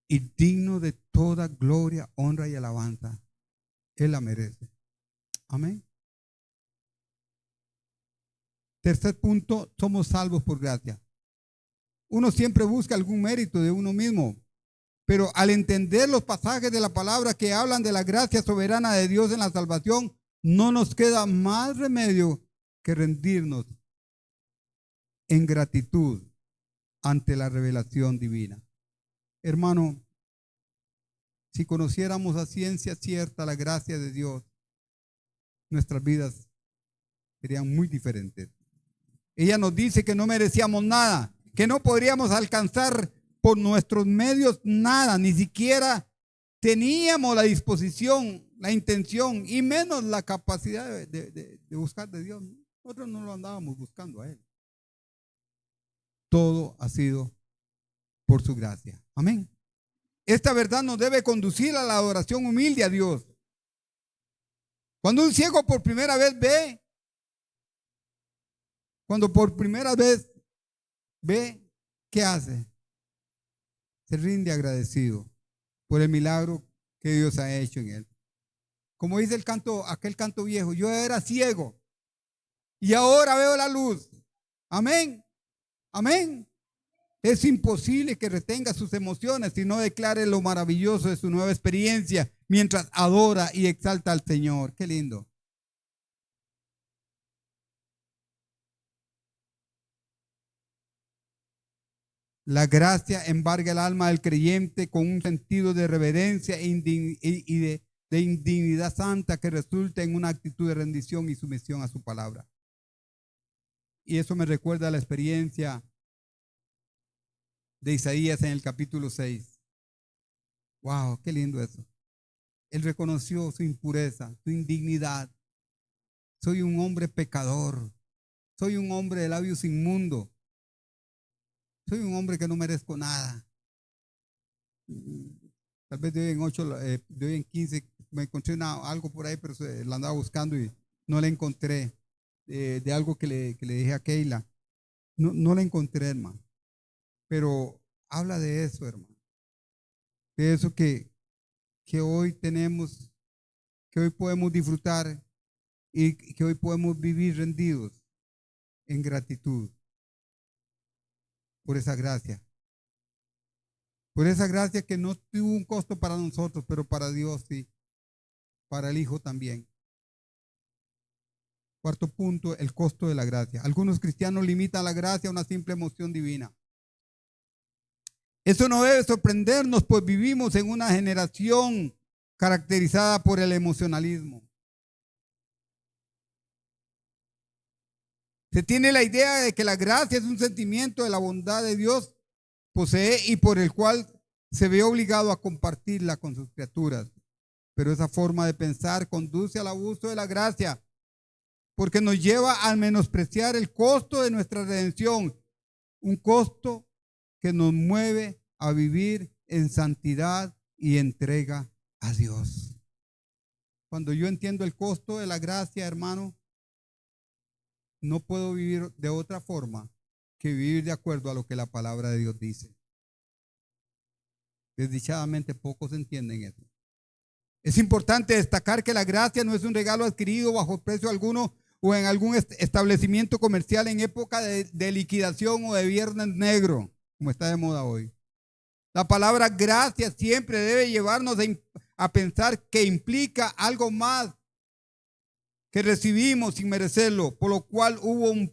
y digno de toda gloria, honra y alabanza. Él la merece. Amén. Tercer punto, somos salvos por gracia. Uno siempre busca algún mérito de uno mismo, pero al entender los pasajes de la palabra que hablan de la gracia soberana de Dios en la salvación, no nos queda más remedio que rendirnos en gratitud ante la revelación divina. Hermano, si conociéramos a ciencia cierta la gracia de Dios, nuestras vidas serían muy diferentes. Ella nos dice que no merecíamos nada, que no podríamos alcanzar por nuestros medios nada, ni siquiera teníamos la disposición, la intención y menos la capacidad de buscar de Dios. Nosotros no lo andábamos buscando a Él. Todo ha sido por su gracia. Amén. Esta verdad nos debe conducir a la adoración humilde a Dios. Cuando un ciego por primera vez ve, ¿qué hace? Se rinde agradecido por el milagro que Dios ha hecho en él. Como dice aquel canto viejo, yo era ciego y ahora veo la luz. Amén. Amén. Es imposible que retenga sus emociones y no declare lo maravilloso de su nueva experiencia mientras adora y exalta al Señor. Qué lindo. La gracia embarga el alma del creyente con un sentido de reverencia y de indignidad santa que resulta en una actitud de rendición y sumisión a su palabra. Y eso me recuerda a la experiencia de Isaías en el capítulo 6. Wow, qué lindo eso. Él reconoció su impureza, su indignidad. Soy un hombre pecador. Soy un hombre de labios inmundos. Soy un hombre que no merezco nada. Tal vez de hoy en 15 me encontré algo por ahí, pero la andaba buscando y no la encontré. De algo que le dije a Keila. No la encontré, hermano. Pero habla de eso, hermano. De eso que hoy tenemos, que hoy podemos disfrutar y que hoy podemos vivir rendidos en gratitud por esa gracia. Por esa gracia que no tuvo un costo para nosotros, pero para Dios sí, para el Hijo también. Cuarto punto, el costo de la gracia. Algunos cristianos limitan la gracia a una simple emoción divina. Eso no debe sorprendernos, pues vivimos en una generación caracterizada por el emocionalismo. Se tiene la idea de que la gracia es un sentimiento de la bondad de Dios posee y por el cual se ve obligado a compartirla con sus criaturas. Pero esa forma de pensar conduce al abuso de la gracia. porque nos lleva a menospreciar el costo de nuestra redención, un costo que nos mueve a vivir en santidad y entrega a Dios. Cuando yo entiendo el costo de la gracia, hermano, no puedo vivir de otra forma que vivir de acuerdo a lo que la palabra de Dios dice. Desdichadamente pocos entienden eso. Es importante destacar que la gracia no es un regalo adquirido bajo precio alguno o en algún establecimiento comercial en época de liquidación o de viernes negro, como está de moda hoy. La palabra gracia siempre debe llevarnos a pensar que implica algo más que recibimos sin merecerlo, por lo cual hubo un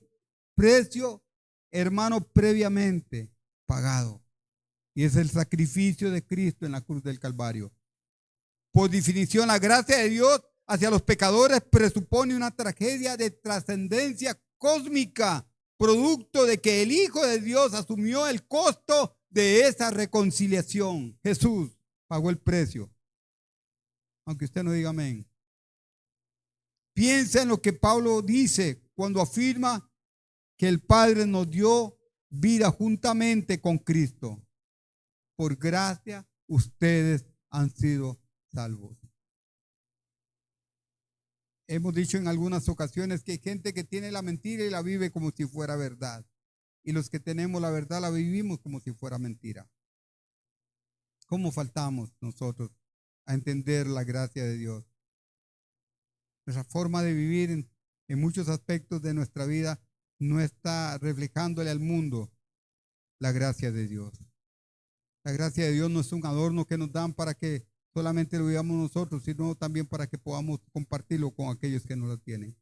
precio, hermano, previamente pagado. Y es el sacrificio de Cristo en la cruz del Calvario. Por definición, la gracia de Dios hacia los pecadores presupone una tragedia de trascendencia cósmica, producto de que el Hijo de Dios asumió el costo de esa reconciliación. Jesús pagó el precio. Aunque usted no diga amén. Piensa en lo que Pablo dice cuando afirma que el Padre nos dio vida juntamente con Cristo. Por gracia ustedes han sido salvos. Hemos dicho en algunas ocasiones que hay gente que tiene la mentira y la vive como si fuera verdad. Y los que tenemos la verdad la vivimos como si fuera mentira. ¿Cómo faltamos nosotros a entender la gracia de Dios? Nuestra forma de vivir en muchos aspectos de nuestra vida no está reflejándole al mundo la gracia de Dios. La gracia de Dios no es un adorno que nos dan para que solamente lo vivamos nosotros, sino también para que podamos compartirlo con aquellos que no lo tienen.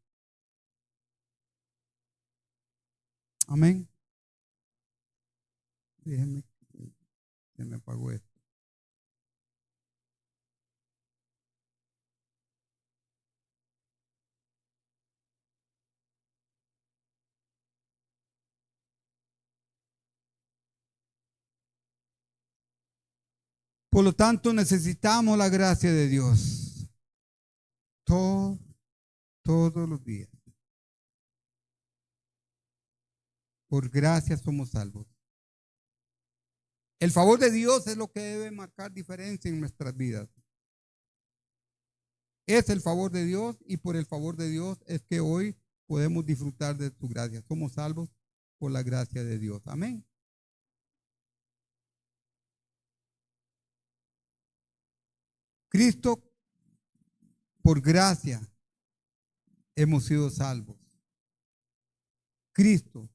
Amén. Déjenme, se me apagó esto. Por lo tanto, necesitamos la gracia de Dios todos los días. Por gracia somos salvos. El favor de Dios es lo que debe marcar diferencia en nuestras vidas. Es el favor de Dios y por el favor de Dios es que hoy podemos disfrutar de su gracia. Somos salvos por la gracia de Dios. Amén. Cristo, por gracia, hemos sido salvos. Cristo,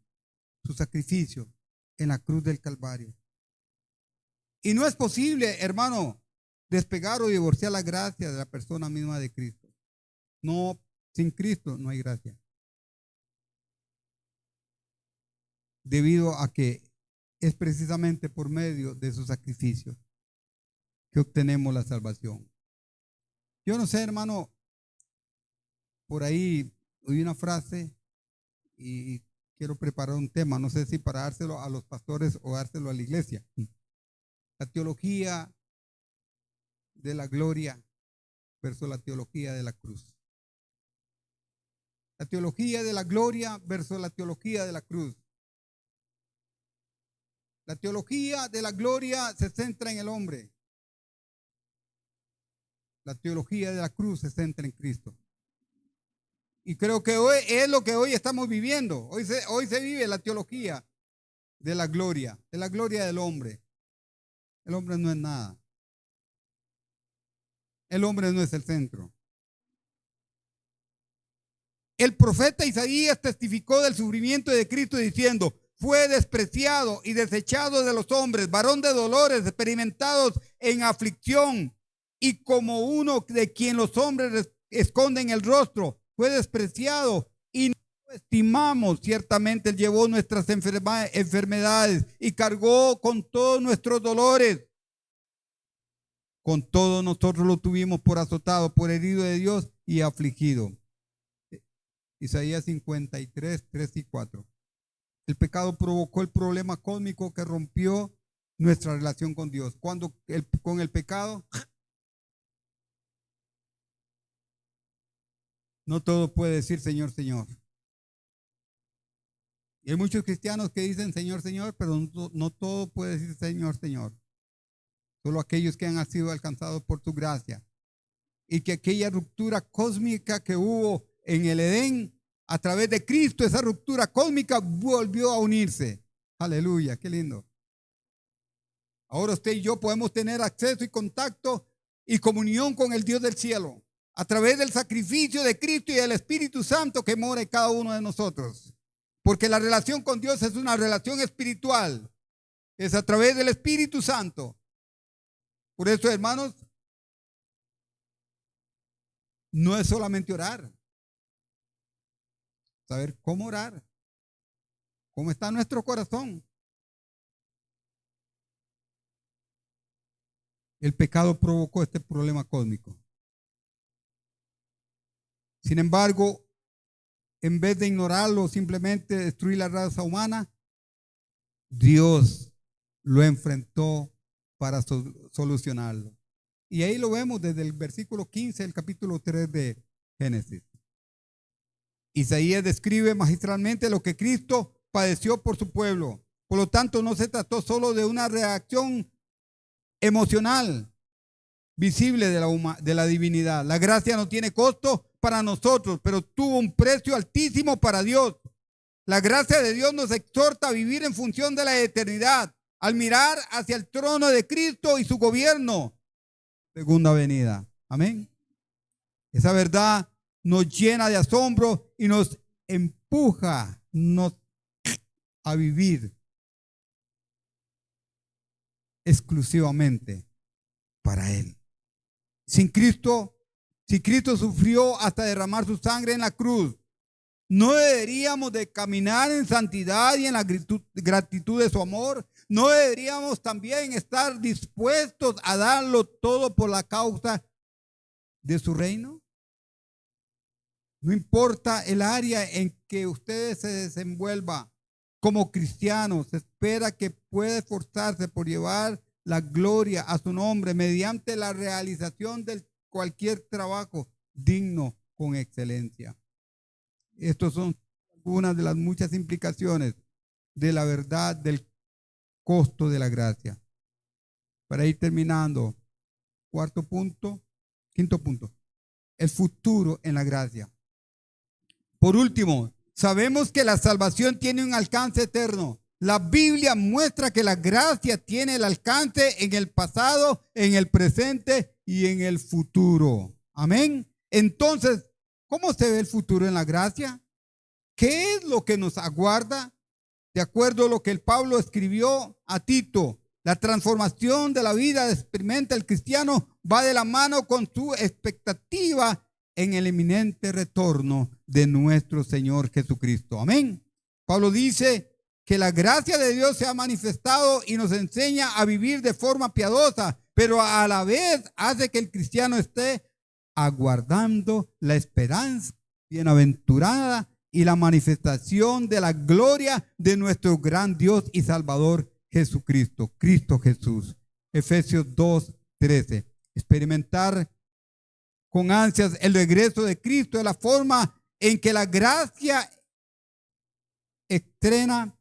su sacrificio en la cruz del Calvario. Y no es posible, hermano, despegar o divorciar la gracia de la persona misma de Cristo. No, sin Cristo no hay gracia. Debido a que es precisamente por medio de su sacrificio que obtenemos la salvación. Yo no sé, hermano, por ahí oí una frase y quiero preparar un tema, no sé si para dárselo a los pastores o dárselo a la iglesia. La teología de la gloria versus la teología de la cruz. La teología de la gloria versus la teología de la cruz. La teología de la gloria se centra en el hombre. La teología de la cruz se centra en Cristo. Y creo que hoy es lo que hoy estamos viviendo. Hoy se vive la teología de la gloria del hombre. El hombre no es nada. El hombre no es el centro. El profeta Isaías testificó del sufrimiento de Cristo diciendo: fue despreciado y desechado de los hombres, varón de dolores, experimentados en aflicción, y como uno de quien los hombres esconden el rostro, fue despreciado y no lo estimamos. Ciertamente él llevó nuestras enfermedades y cargó con todos nuestros dolores. Con todo nosotros lo tuvimos por azotado, por herido de Dios y afligido. Isaías 53, 3 y 4. El pecado provocó el problema cósmico que rompió nuestra relación con Dios. Cuando con el pecado No todo puede decir Señor, Señor. Y hay muchos cristianos que dicen Señor, Señor, pero no todo puede decir Señor, Señor. Solo aquellos que han sido alcanzados por tu gracia. Y que aquella ruptura cósmica que hubo en el Edén, a través de Cristo, esa ruptura cósmica volvió a unirse. Aleluya, qué lindo. Ahora usted y yo podemos tener acceso y contacto y comunión con el Dios del cielo a través del sacrificio de Cristo y del Espíritu Santo que mora en cada uno de nosotros. Porque la relación con Dios es una relación espiritual. Es a través del Espíritu Santo. Por eso, hermanos, no es solamente orar. Saber cómo orar. Cómo está nuestro corazón. El pecado provocó este problema cósmico. Sin embargo, en vez de ignorarlo, simplemente destruir la raza humana, Dios lo enfrentó para solucionarlo. Y ahí lo vemos desde el versículo 15 del capítulo 3 de Génesis. Isaías describe magistralmente lo que Cristo padeció por su pueblo. Por lo tanto, no se trató solo de una reacción emocional visible de la divinidad. La gracia no tiene costo para nosotros, pero tuvo un precio altísimo para Dios. La gracia de Dios nos exhorta a vivir en función de la eternidad, al mirar hacia el trono de Cristo y su gobierno, segunda venida. Amén. Esa verdad nos llena de asombro y nos empuja a vivir exclusivamente para Él. Sin Cristo, si Cristo sufrió hasta derramar su sangre en la cruz, no deberíamos de caminar en santidad y en la gratitud de su amor. No deberíamos también estar dispuestos a darlo todo por la causa de su reino. No importa el área en que usted se desenvuelva como cristiano, se espera que pueda esforzarse por llevar la gloria a su nombre mediante la realización de cualquier trabajo digno con excelencia. Estas son algunas de las muchas implicaciones de la verdad del costo de la gracia. Para ir terminando, quinto punto, el futuro en la gracia. Por último, sabemos que la salvación tiene un alcance eterno. La Biblia muestra que la gracia tiene el alcance en el pasado, en el presente y en el futuro. Amén. Entonces, ¿cómo se ve el futuro en la gracia? ¿Qué es lo que nos aguarda? De acuerdo a lo que el Pablo escribió a Tito, la transformación de la vida que experimenta el cristiano va de la mano con su expectativa en el inminente retorno de nuestro Señor Jesucristo. Amén. Pablo dice que la gracia de Dios se ha manifestado y nos enseña a vivir de forma piadosa, pero a la vez hace que el cristiano esté aguardando la esperanza bienaventurada y la manifestación de la gloria de nuestro gran Dios y Salvador Jesucristo, Cristo Jesús. Efesios 2:13. Experimentar con ansias el regreso de Cristo es la forma en que la gracia entrena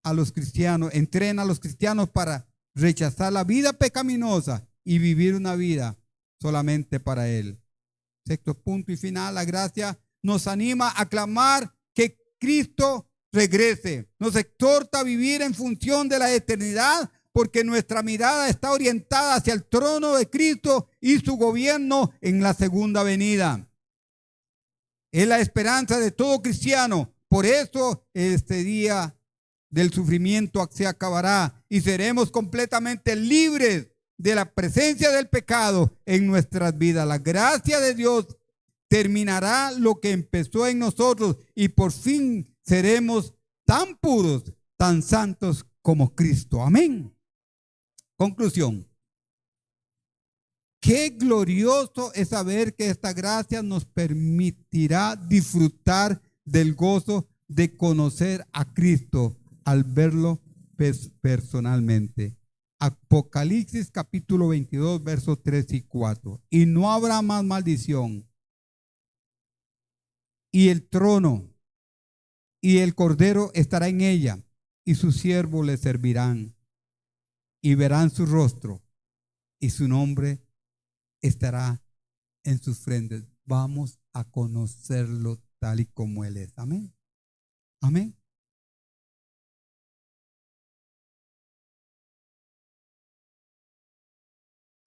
a los cristianos para rechazar la vida pecaminosa y vivir una vida solamente para Él. Sexto punto y final, la gracia nos anima a clamar que Cristo regrese. Nos exhorta a vivir en función de la eternidad porque nuestra mirada está orientada hacia el trono de Cristo y su gobierno en la segunda venida. Es la esperanza de todo cristiano. Por eso este día del sufrimiento se acabará y seremos completamente libres de la presencia del pecado en nuestras vidas. La gracia de Dios terminará lo que empezó en nosotros y por fin seremos tan puros, tan santos como Cristo. Amén. Conclusión. Qué glorioso es saber que esta gracia nos permitirá disfrutar del gozo de conocer a Cristo al verlo personalmente. Apocalipsis capítulo 22, versos 3 y 4. Y no habrá más maldición, y el trono y el cordero estará en ella, y sus siervos le servirán, y verán su rostro, y su nombre estará en sus frentes. Vamos a conocerlo tal y como Él es. Amén. Amén.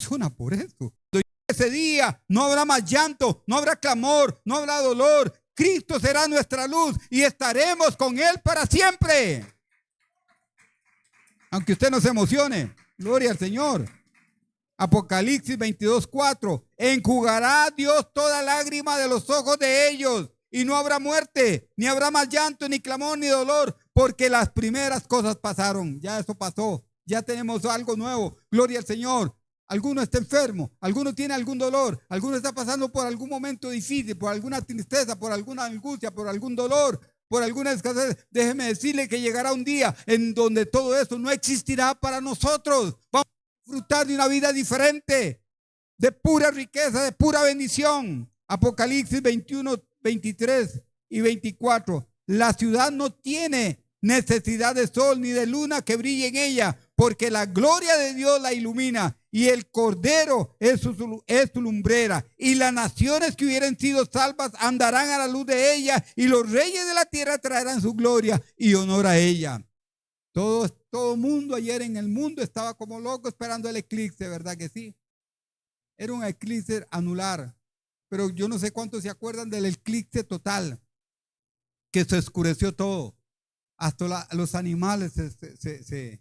Suena por eso. Ese día no habrá más llanto, no habrá clamor, no habrá dolor. Cristo será nuestra luz y estaremos con Él para siempre. Aunque usted no se emocione, gloria al Señor. Apocalipsis 22:4. Enjugará Dios toda lágrima de los ojos de ellos, y no habrá muerte, ni habrá más llanto, ni clamor, ni dolor, porque las primeras cosas pasaron. Ya eso pasó, ya tenemos algo nuevo. Gloria al Señor. Alguno está enfermo, alguno tiene algún dolor, alguno está pasando por algún momento difícil, por alguna tristeza, por alguna angustia, por algún dolor, por alguna escasez. Déjeme decirle que llegará un día en donde todo eso no existirá para nosotros. Vamos a disfrutar de una vida diferente, de pura riqueza, de pura bendición. Apocalipsis 21, 23 y 24. La ciudad no tiene necesidad de sol ni de luna que brille en ella, porque la gloria de Dios la ilumina, y el Cordero es su lumbrera, y las naciones que hubieran sido salvas andarán a la luz de ella, y los reyes de la tierra traerán su gloria y honor a ella. Todo mundo ayer en el mundo estaba como loco esperando el eclipse, ¿verdad que sí? Era un eclipse anular, pero yo no sé cuántos se acuerdan del eclipse total, que se oscureció todo, hasta los animales se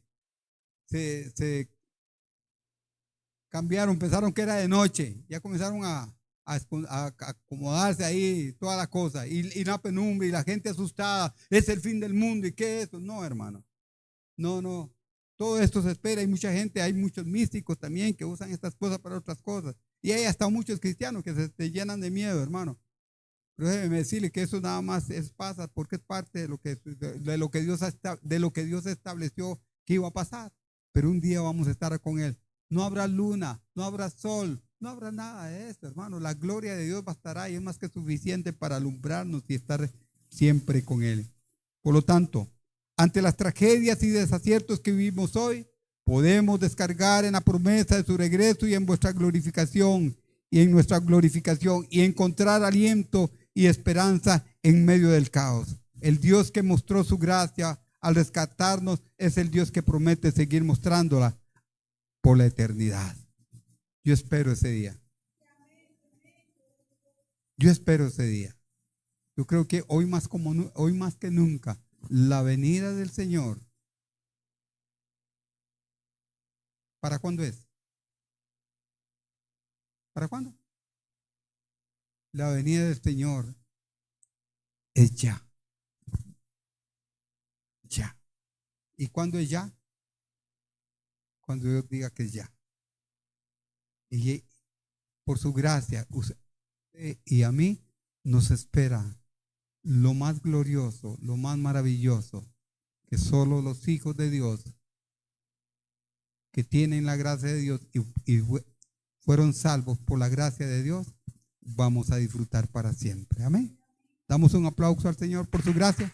cambiaron, pensaron que era de noche, ya comenzaron a acomodarse ahí toda la cosa, y la penumbra y la gente asustada, es el fin del mundo, ¿y qué es eso? No, hermano, no, todo esto se espera. Hay mucha gente, hay muchos místicos también que usan estas cosas para otras cosas, y hay hasta muchos cristianos que se llenan de miedo, hermano. Pero déjeme decirle que eso nada más pasa porque es parte de lo que Dios estableció que iba a pasar. Pero un día vamos a estar con Él. No habrá luna, no habrá sol, no habrá nada de eso, hermano. La gloria de Dios bastará y es más que suficiente para alumbrarnos y estar siempre con Él. Por lo tanto, ante las tragedias y desaciertos que vivimos hoy, podemos descargar en la promesa de su regreso y en vuestra glorificación y en nuestra glorificación, y encontrar aliento y esperanza en medio del caos. El Dios que mostró su gracia al rescatarnos es el Dios que promete seguir mostrándola por la eternidad. Yo espero ese día. Yo espero ese día. Yo creo que hoy más que nunca, la venida del Señor. ¿Para cuándo es? ¿Para cuándo? La venida del Señor es ya. Ya. ¿Y cuándo es ya? Cuando Dios diga que es ya. Y por su gracia y a mí nos espera lo más glorioso, lo más maravilloso, que solo los hijos de Dios que tienen la gracia de Dios y fueron salvos por la gracia de Dios, vamos a disfrutar para siempre. Amén. Damos un aplauso al Señor por su gracia.